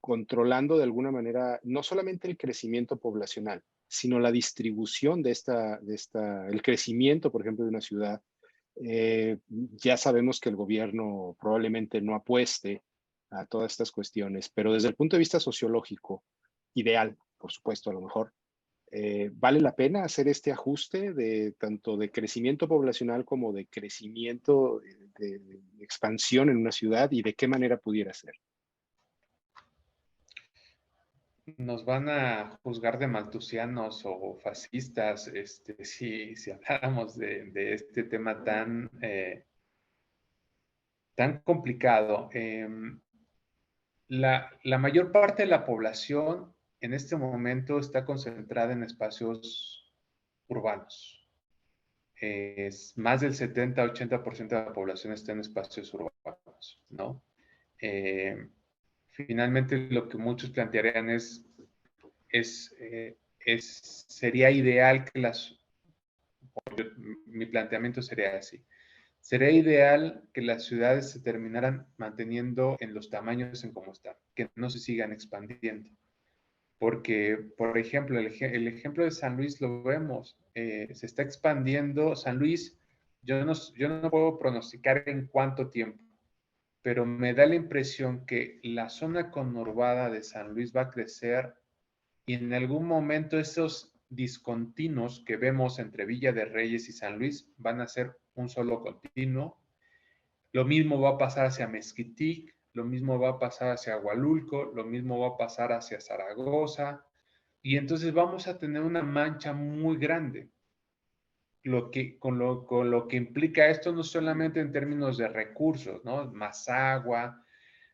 controlando de alguna manera no solamente el crecimiento poblacional, sino la distribución el crecimiento, por ejemplo, de una ciudad. Ya sabemos que el gobierno probablemente no apueste a todas estas cuestiones, pero desde el punto de vista sociológico, ideal, por supuesto, a lo mejor, ¿vale la pena hacer este ajuste de tanto de crecimiento poblacional como de crecimiento, de expansión en una ciudad y de qué manera pudiera ser? Nos van a juzgar de maltusianos o fascistas si habláramos de este tema tan complicado. La mayor parte de la población en este momento está concentrada en espacios urbanos. Es más del 70-80% de la población está en espacios urbanos, ¿no? Finalmente, lo que muchos plantearían sería ideal que mi planteamiento sería así. Sería ideal que las ciudades se terminaran manteniendo en los tamaños en como están, que no se sigan expandiendo. Porque, por ejemplo, el ejemplo de San Luis lo vemos, se está expandiendo. San Luis, yo no puedo pronosticar en cuánto tiempo, pero me da la impresión que la zona conurbada de San Luis va a crecer y en algún momento esos discontinuos que vemos entre Villa de Reyes y San Luis van a ser un solo continuo. Lo mismo va a pasar hacia Mezquitic, lo mismo va a pasar hacia Hualulco, lo mismo va a pasar hacia Zaragoza, y entonces vamos a tener una mancha muy grande. Con lo que implica esto no solamente en términos de recursos, ¿no? Más agua,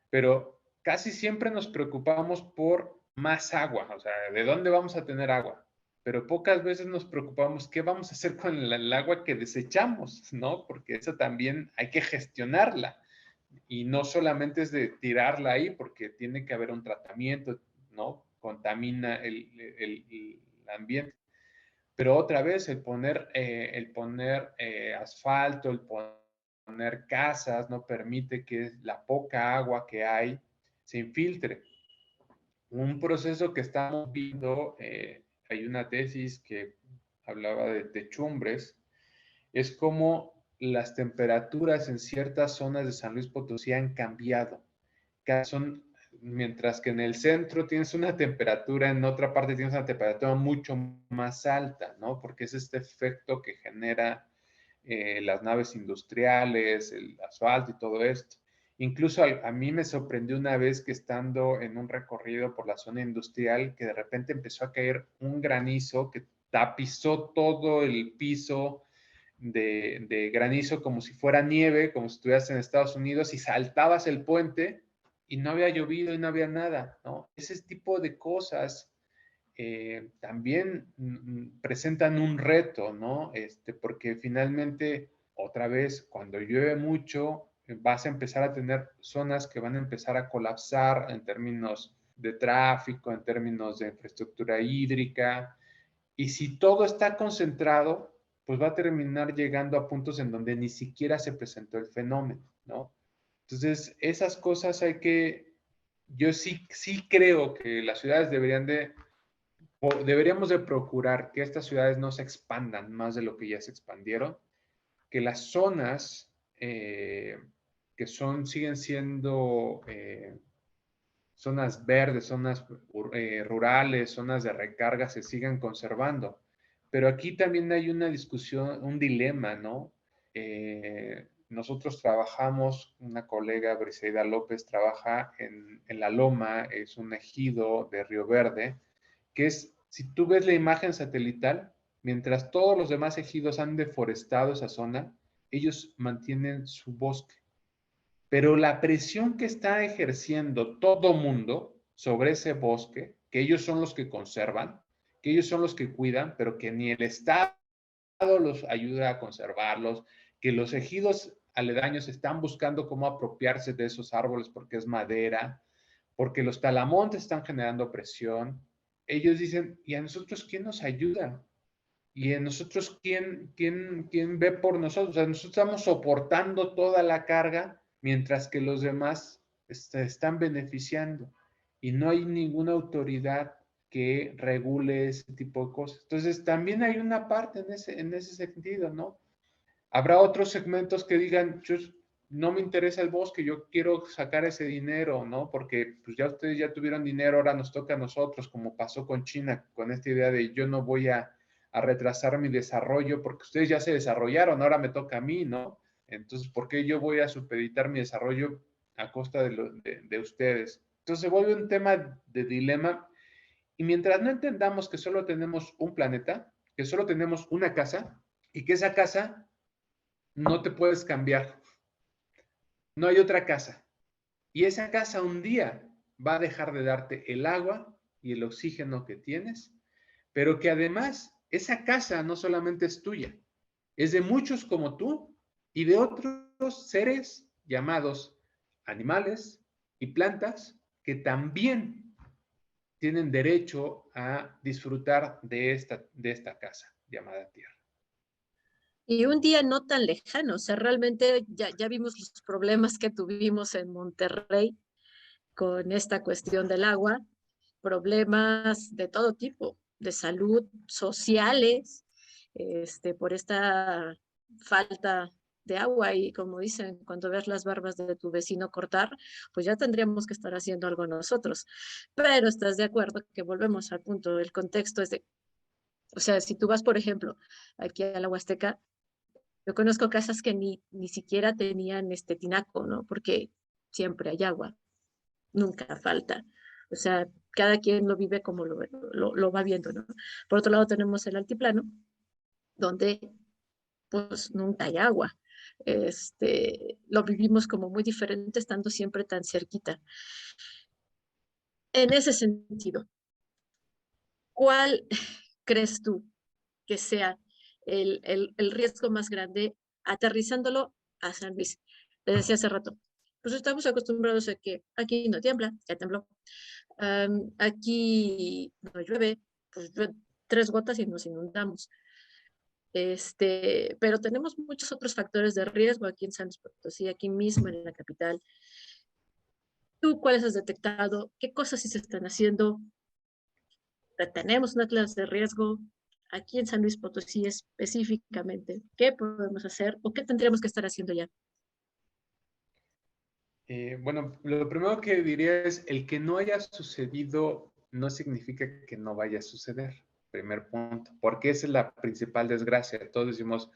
pero casi siempre nos preocupamos por más agua, o sea, ¿de dónde vamos a tener agua? Pero pocas veces nos preocupamos qué vamos a hacer con el agua que desechamos, ¿no? Porque esa también hay que gestionarla y no solamente es de tirarla ahí porque tiene que haber un tratamiento, ¿no? Contamina el ambiente. Pero otra vez el poner asfalto, el poner casas, no permite que la poca agua que hay se infiltre. Un proceso que estamos viendo, hay una tesis que hablaba de techumbres, es como las temperaturas en ciertas zonas de San Luis Potosí han cambiado. Mientras que en el centro tienes una temperatura, en otra parte tienes una temperatura mucho más alta, ¿no? Porque es este efecto que genera las naves industriales, el asfalto y todo esto. Incluso a mí me sorprendió una vez que estando en un recorrido por la zona industrial, que de repente empezó a caer un granizo que tapizó todo el piso de granizo como si fuera nieve, como si estuvieras en Estados Unidos y saltabas el puente y no había llovido y no había nada, ¿no? Ese tipo de cosas también presentan un reto, ¿no? Porque finalmente, otra vez, cuando llueve mucho, vas a empezar a tener zonas que van a empezar a colapsar en términos de tráfico, en términos de infraestructura hídrica, y si todo está concentrado, pues va a terminar llegando a puntos en donde ni siquiera se presentó el fenómeno, ¿no? Entonces, esas cosas yo sí creo que las ciudades deberían de deberíamos de procurar que estas ciudades no se expandan más de lo que ya se expandieron, que las zonas que siguen siendo zonas verdes, zonas rurales, zonas de recarga se sigan conservando. Pero aquí también hay una discusión, un dilema, ¿no? Nosotros trabajamos, una colega, Briseida López, trabaja en La Loma, es un ejido de Río Verde, que es, si tú ves la imagen satelital, mientras todos los demás ejidos han deforestado esa zona, ellos mantienen su bosque. Pero la presión que está ejerciendo todo mundo sobre ese bosque, que ellos son los que conservan, que ellos son los que cuidan, pero que ni el Estado los ayuda a conservarlos, que los ejidos aledaños están buscando cómo apropiarse de esos árboles porque es madera, porque los talamontes están generando presión. Ellos dicen, ¿y a nosotros quién nos ayuda? ¿Y a nosotros quién ve por nosotros? O sea, nosotros estamos soportando toda la carga mientras que los demás están beneficiando y no hay ninguna autoridad que regule ese tipo de cosas. Entonces, también hay una parte en ese sentido, ¿no? Habrá otros segmentos que digan, no me interesa el bosque, yo quiero sacar ese dinero, ¿no? Porque pues ya ustedes ya tuvieron dinero, ahora nos toca a nosotros, como pasó con China, con esta idea de yo no voy a retrasar mi desarrollo porque ustedes ya se desarrollaron, ahora me toca a mí, ¿no? Entonces, ¿por qué yo voy a supeditar mi desarrollo a costa de ustedes? Entonces se vuelve un tema de dilema y mientras no entendamos que solo tenemos un planeta, que solo tenemos una casa y que esa casa no te puedes cambiar, no hay otra casa. Y esa casa un día va a dejar de darte el agua y el oxígeno que tienes, pero que además esa casa no solamente es tuya, es de muchos como tú y de otros seres llamados animales y plantas que también tienen derecho a disfrutar de esta casa llamada Tierra. Y un día no tan lejano, o sea, realmente ya vimos los problemas que tuvimos en Monterrey con esta cuestión del agua, problemas de todo tipo, de salud, sociales, por esta falta de agua y como dicen, cuando ves las barbas de tu vecino cortar, pues ya tendríamos que estar haciendo algo nosotros. Pero estás de acuerdo que volvemos al punto, el contexto es de, o sea, si tú vas, por ejemplo, aquí a la Huasteca, yo conozco casas que ni siquiera tenían este tinaco, ¿no? Porque siempre hay agua, nunca falta. O sea, cada quien lo vive como lo va viendo, ¿no? Por otro lado tenemos el altiplano, donde pues nunca hay agua. Lo vivimos como muy diferente, estando siempre tan cerquita. En ese sentido, ¿cuál crees tú que sea el riesgo más grande aterrizándolo a San Luis? Te decía hace rato, pues estamos acostumbrados a que aquí no tiembla, ya tembló. Aquí no llueve, pues 3 gotas y nos inundamos. Pero tenemos muchos otros factores de riesgo aquí en San Luis Potosí, aquí mismo en la capital. ¿Tú cuáles has detectado? ¿Qué cosas sí se están haciendo? ¿Tenemos una clase de riesgo aquí en San Luis Potosí específicamente? ¿Qué podemos hacer o qué tendríamos que estar haciendo ya? Bueno, lo primero que diría es, el que no haya sucedido no significa que no vaya a suceder. Primer punto, porque esa es la principal desgracia. Todos decimos,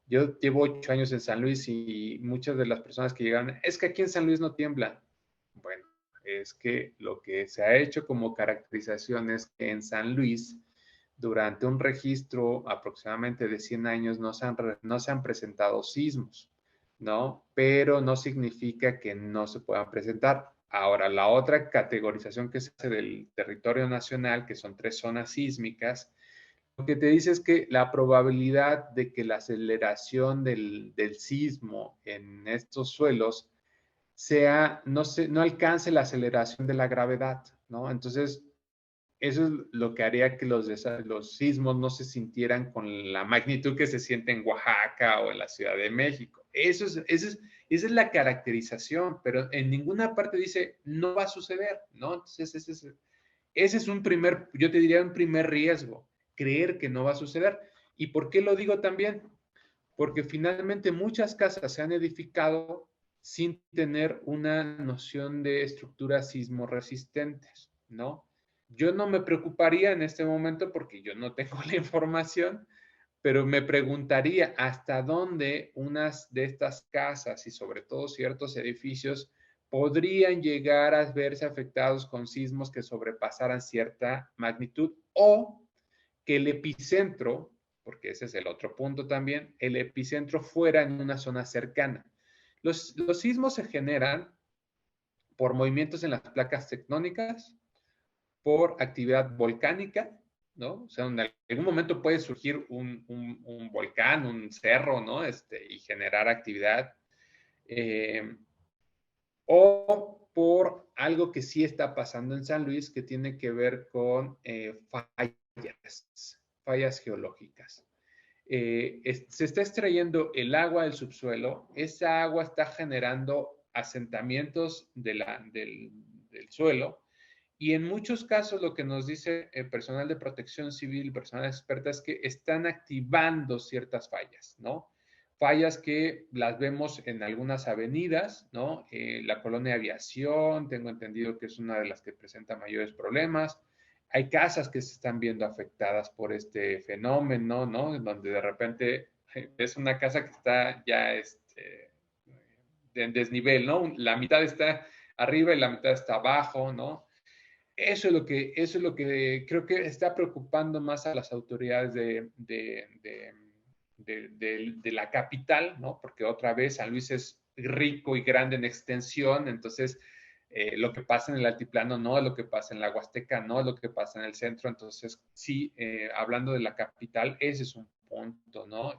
yo llevo 8 años en San Luis y muchas de las personas que llegan, es que aquí en San Luis no tiembla. Bueno, es que lo que se ha hecho como caracterización es que en San Luis, durante un registro aproximadamente de 100 años, no se han presentado sismos, ¿no? Pero no significa que no se puedan presentar. Ahora, la otra categorización que se hace del territorio nacional, que son 3 zonas sísmicas, lo que te dice es que la probabilidad de que la aceleración del sismo en estos suelos no alcance la aceleración de la gravedad, ¿no? Entonces, eso es lo que haría que los sismos no se sintieran con la magnitud que se siente en Oaxaca o en la Ciudad de México. Esa es la caracterización, pero en ninguna parte dice no va a suceder, ¿no? Entonces, ese es yo te diría un primer riesgo, creer que no va a suceder. ¿Y por qué lo digo también? Porque finalmente muchas casas se han edificado sin tener una noción de estructuras sismoresistentes, ¿no? Yo no me preocuparía en este momento porque yo no tengo la información, pero me preguntaría hasta dónde unas de estas casas y sobre todo ciertos edificios podrían llegar a verse afectados con sismos que sobrepasaran cierta magnitud o que el epicentro, porque ese es el otro punto también, el epicentro fuera en una zona cercana. Los sismos se generan por movimientos en las placas tectónicas, por actividad volcánica, ¿no? O sea, en algún momento puede surgir un volcán, un cerro, ¿no? Y generar actividad. O por algo que sí está pasando en San Luis, que tiene que ver con fallas geológicas. Se está extrayendo el agua del subsuelo, esa agua está generando asentamientos del suelo, y en muchos casos lo que nos dice el personal de protección civil, personal experta, es que están activando ciertas fallas, ¿no? Fallas que las vemos en algunas avenidas, ¿no? La colonia Aviación, tengo entendido que es una de las que presenta mayores problemas. Hay casas que se están viendo afectadas por este fenómeno, ¿no? En donde de repente es una casa que está ya en desnivel, ¿no? La mitad está arriba y la mitad está abajo, ¿no? Eso es lo que creo que está preocupando más a las autoridades de la capital, ¿no? Porque otra vez San Luis es rico y grande en extensión, entonces lo que pasa en el altiplano no es lo que pasa en la Huasteca, no es lo que pasa en el centro, entonces sí, hablando de la capital, ese es un punto, ¿no?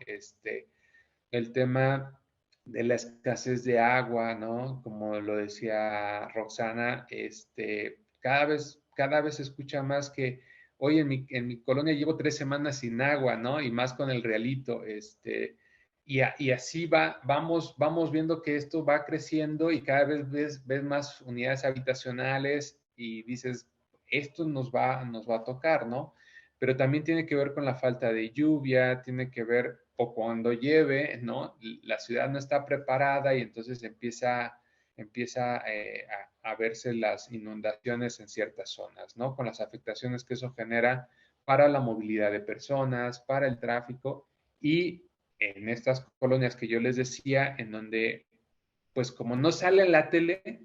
El tema de la escasez de agua, ¿no? Como lo decía Roxana, cada vez se escucha más que, hoy en mi colonia llevo 3 semanas sin agua, ¿no? Y más con el realito, y así vamos viendo que esto va creciendo y cada vez ves más unidades habitacionales y dices, esto nos va a tocar, ¿no? Pero también tiene que ver con la falta de lluvia, tiene que ver, o cuando llueve, ¿no? La ciudad no está preparada y entonces empieza a verse las inundaciones en ciertas zonas, ¿no? Con las afectaciones que eso genera para la movilidad de personas, para el tráfico y en estas colonias que yo les decía, en donde, pues como no sale en la tele,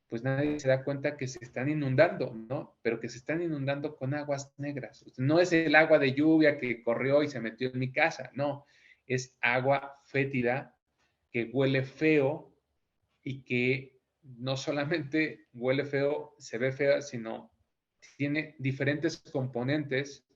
pues nadie se da cuenta que se están inundando, ¿no? Pero que se están inundando con aguas negras. No es el agua de lluvia que corrió y se metió en mi casa, no. Es agua fétida que huele feo y que no solamente huele feo, se ve fea, sino tiene diferentes componentes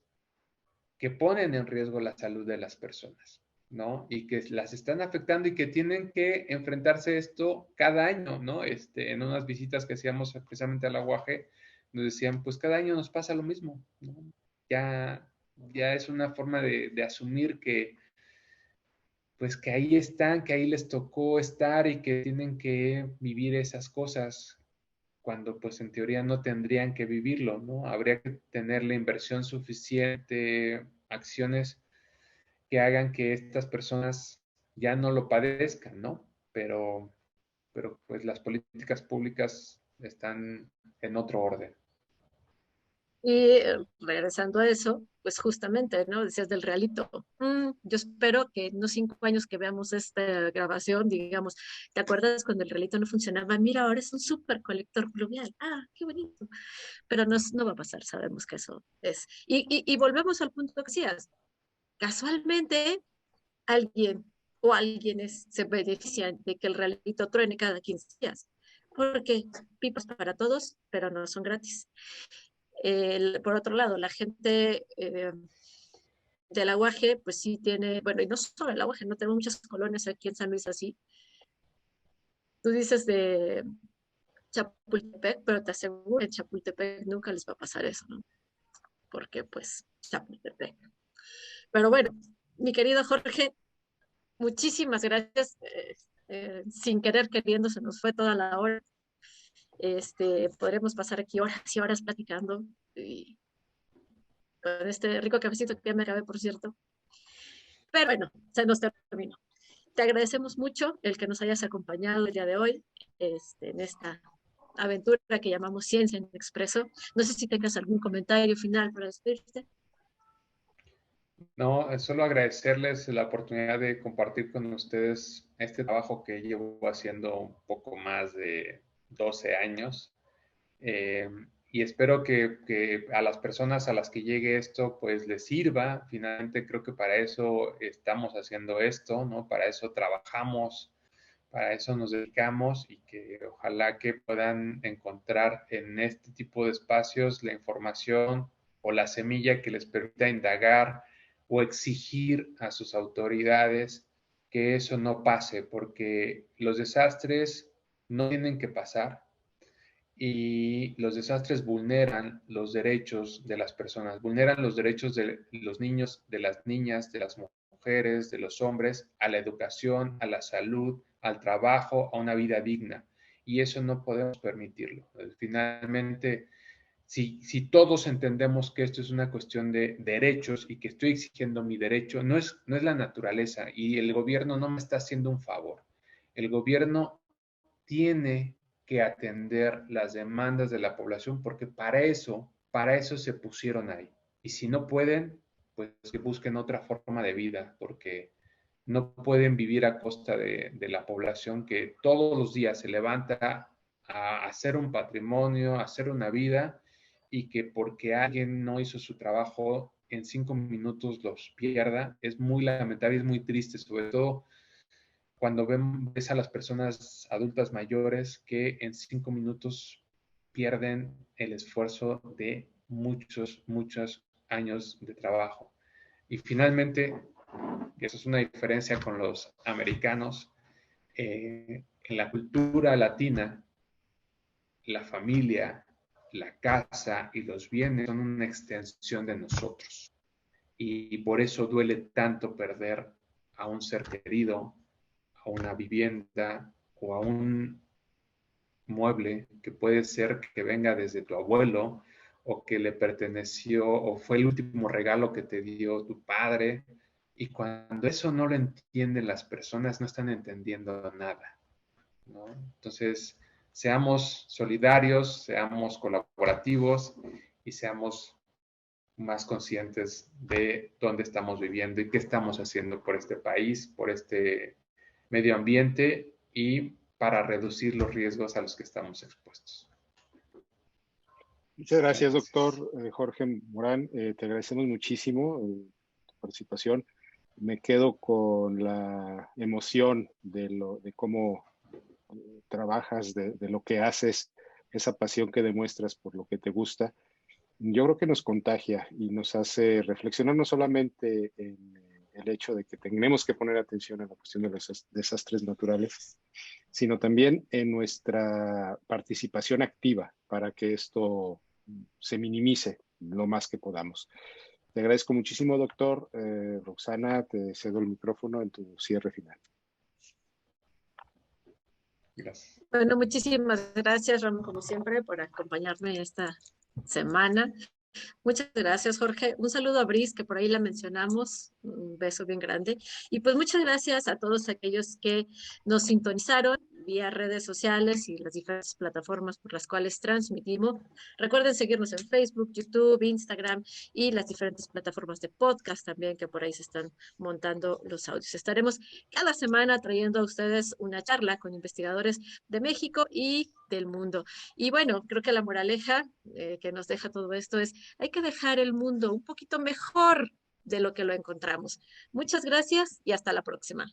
que ponen en riesgo la salud de las personas, ¿no? Y que las están afectando y que tienen que enfrentarse a esto cada año, ¿no? En unas visitas que hacíamos precisamente al aguaje, nos decían, pues cada año nos pasa lo mismo, ¿no? Ya es una forma de asumir que, pues que ahí están, que ahí les tocó estar y que tienen que vivir esas cosas cuando pues en teoría no tendrían que vivirlo, ¿no? Habría que tener la inversión suficiente, acciones que hagan que estas personas ya no lo padezcan, ¿no? Pero pues las políticas públicas están en otro orden. Y regresando a eso, pues justamente, ¿no? Decías del realito. Yo espero que en unos 5 años que veamos esta grabación, digamos, ¿te acuerdas cuando el realito no funcionaba? Mira, ahora es un súper colector pluvial. Ah, qué bonito. Pero no va a pasar, sabemos que eso es. Y volvemos al punto que decías. Casualmente, alguien o alguienes se benefician de que el realito truene cada 15 días. Porque pipas para todos, pero no son gratis. Por otro lado, la gente del aguaje, pues sí tiene, bueno, y no solo el aguaje, no tenemos muchas colonias aquí en San Luis así. Tú dices de Chapultepec, pero te aseguro que en Chapultepec nunca les va a pasar eso, ¿no? Porque pues Chapultepec. Pero bueno, mi querido Jorge, muchísimas gracias. Sin querer queriendo se nos fue toda la hora. Podremos pasar aquí horas y horas platicando y con este rico cafecito que ya me acabé, por cierto. Pero bueno, se nos terminó. Te agradecemos mucho el que nos hayas acompañado el día de hoy en esta aventura que llamamos Ciencia en Expreso. No sé si tengas algún comentario final para despedirte. No, solo agradecerles la oportunidad de compartir con ustedes este trabajo que llevo haciendo un poco más de 12 años. Y espero que a las personas a las que llegue esto, pues les sirva. Finalmente creo que para eso estamos haciendo esto, ¿no? Para eso trabajamos, para eso nos dedicamos y que ojalá que puedan encontrar en este tipo de espacios la información o la semilla que les permita indagar o exigir a sus autoridades que eso no pase, porque los desastres no tienen que pasar y los desastres vulneran los derechos de las personas, vulneran los derechos de los niños, de las niñas, de las mujeres, de los hombres, a la educación, a la salud, al trabajo, a una vida digna. Y eso no podemos permitirlo. Finalmente, si todos entendemos que esto es una cuestión de derechos y que estoy exigiendo mi derecho, no es la naturaleza y el gobierno no me está haciendo un favor. El gobierno tiene que atender las demandas de la población porque para eso se pusieron ahí. Y si no pueden, pues que busquen otra forma de vida porque no pueden vivir a costa de la población que todos los días se levanta a hacer un patrimonio, a hacer una vida y que porque alguien no hizo su trabajo en 5 minutos los pierda, es muy lamentable, es muy triste, sobre todo cuando ves a las personas adultas mayores que en 5 minutos pierden el esfuerzo de muchos años de trabajo. Y finalmente, y eso es una diferencia con los americanos, en la cultura latina, la familia, la casa y los bienes son una extensión de nosotros. Y por eso duele tanto perder a un ser querido, a una vivienda o a un mueble que puede ser que venga desde tu abuelo o que le perteneció o fue el último regalo que te dio tu padre. Y cuando eso no lo entienden las personas, no están entendiendo nada, ¿no? Entonces, seamos solidarios, seamos colaborativos y seamos más conscientes de dónde estamos viviendo y qué estamos haciendo por este país, por este medio ambiente y para reducir los riesgos a los que estamos expuestos. Muchas gracias, doctor Jorge Morán. Te agradecemos muchísimo tu participación. Me quedo con la emoción de cómo trabajas, de lo que haces, esa pasión que demuestras por lo que te gusta. Yo creo que nos contagia y nos hace reflexionar no solamente en el hecho de que tenemos que poner atención a la cuestión de los desastres naturales, sino también en nuestra participación activa para que esto se minimice lo más que podamos. Te agradezco muchísimo, doctor. Roxana, te cedo el micrófono en tu cierre final. Gracias. Bueno, muchísimas gracias, Ramón, como siempre, por acompañarme esta semana. Muchas gracias, Jorge. Un saludo a Brice, que por ahí la mencionamos. Un beso bien grande. Y pues muchas gracias a todos aquellos que nos sintonizaron vía redes sociales y las diferentes plataformas por las cuales transmitimos. Recuerden seguirnos en Facebook, YouTube, Instagram y las diferentes plataformas de podcast también que por ahí se están montando los audios. Estaremos cada semana trayendo a ustedes una charla con investigadores de México y del mundo. Y bueno, creo que la moraleja que nos deja todo esto es hay que dejar el mundo un poquito mejor de lo que lo encontramos. Muchas gracias y hasta la próxima.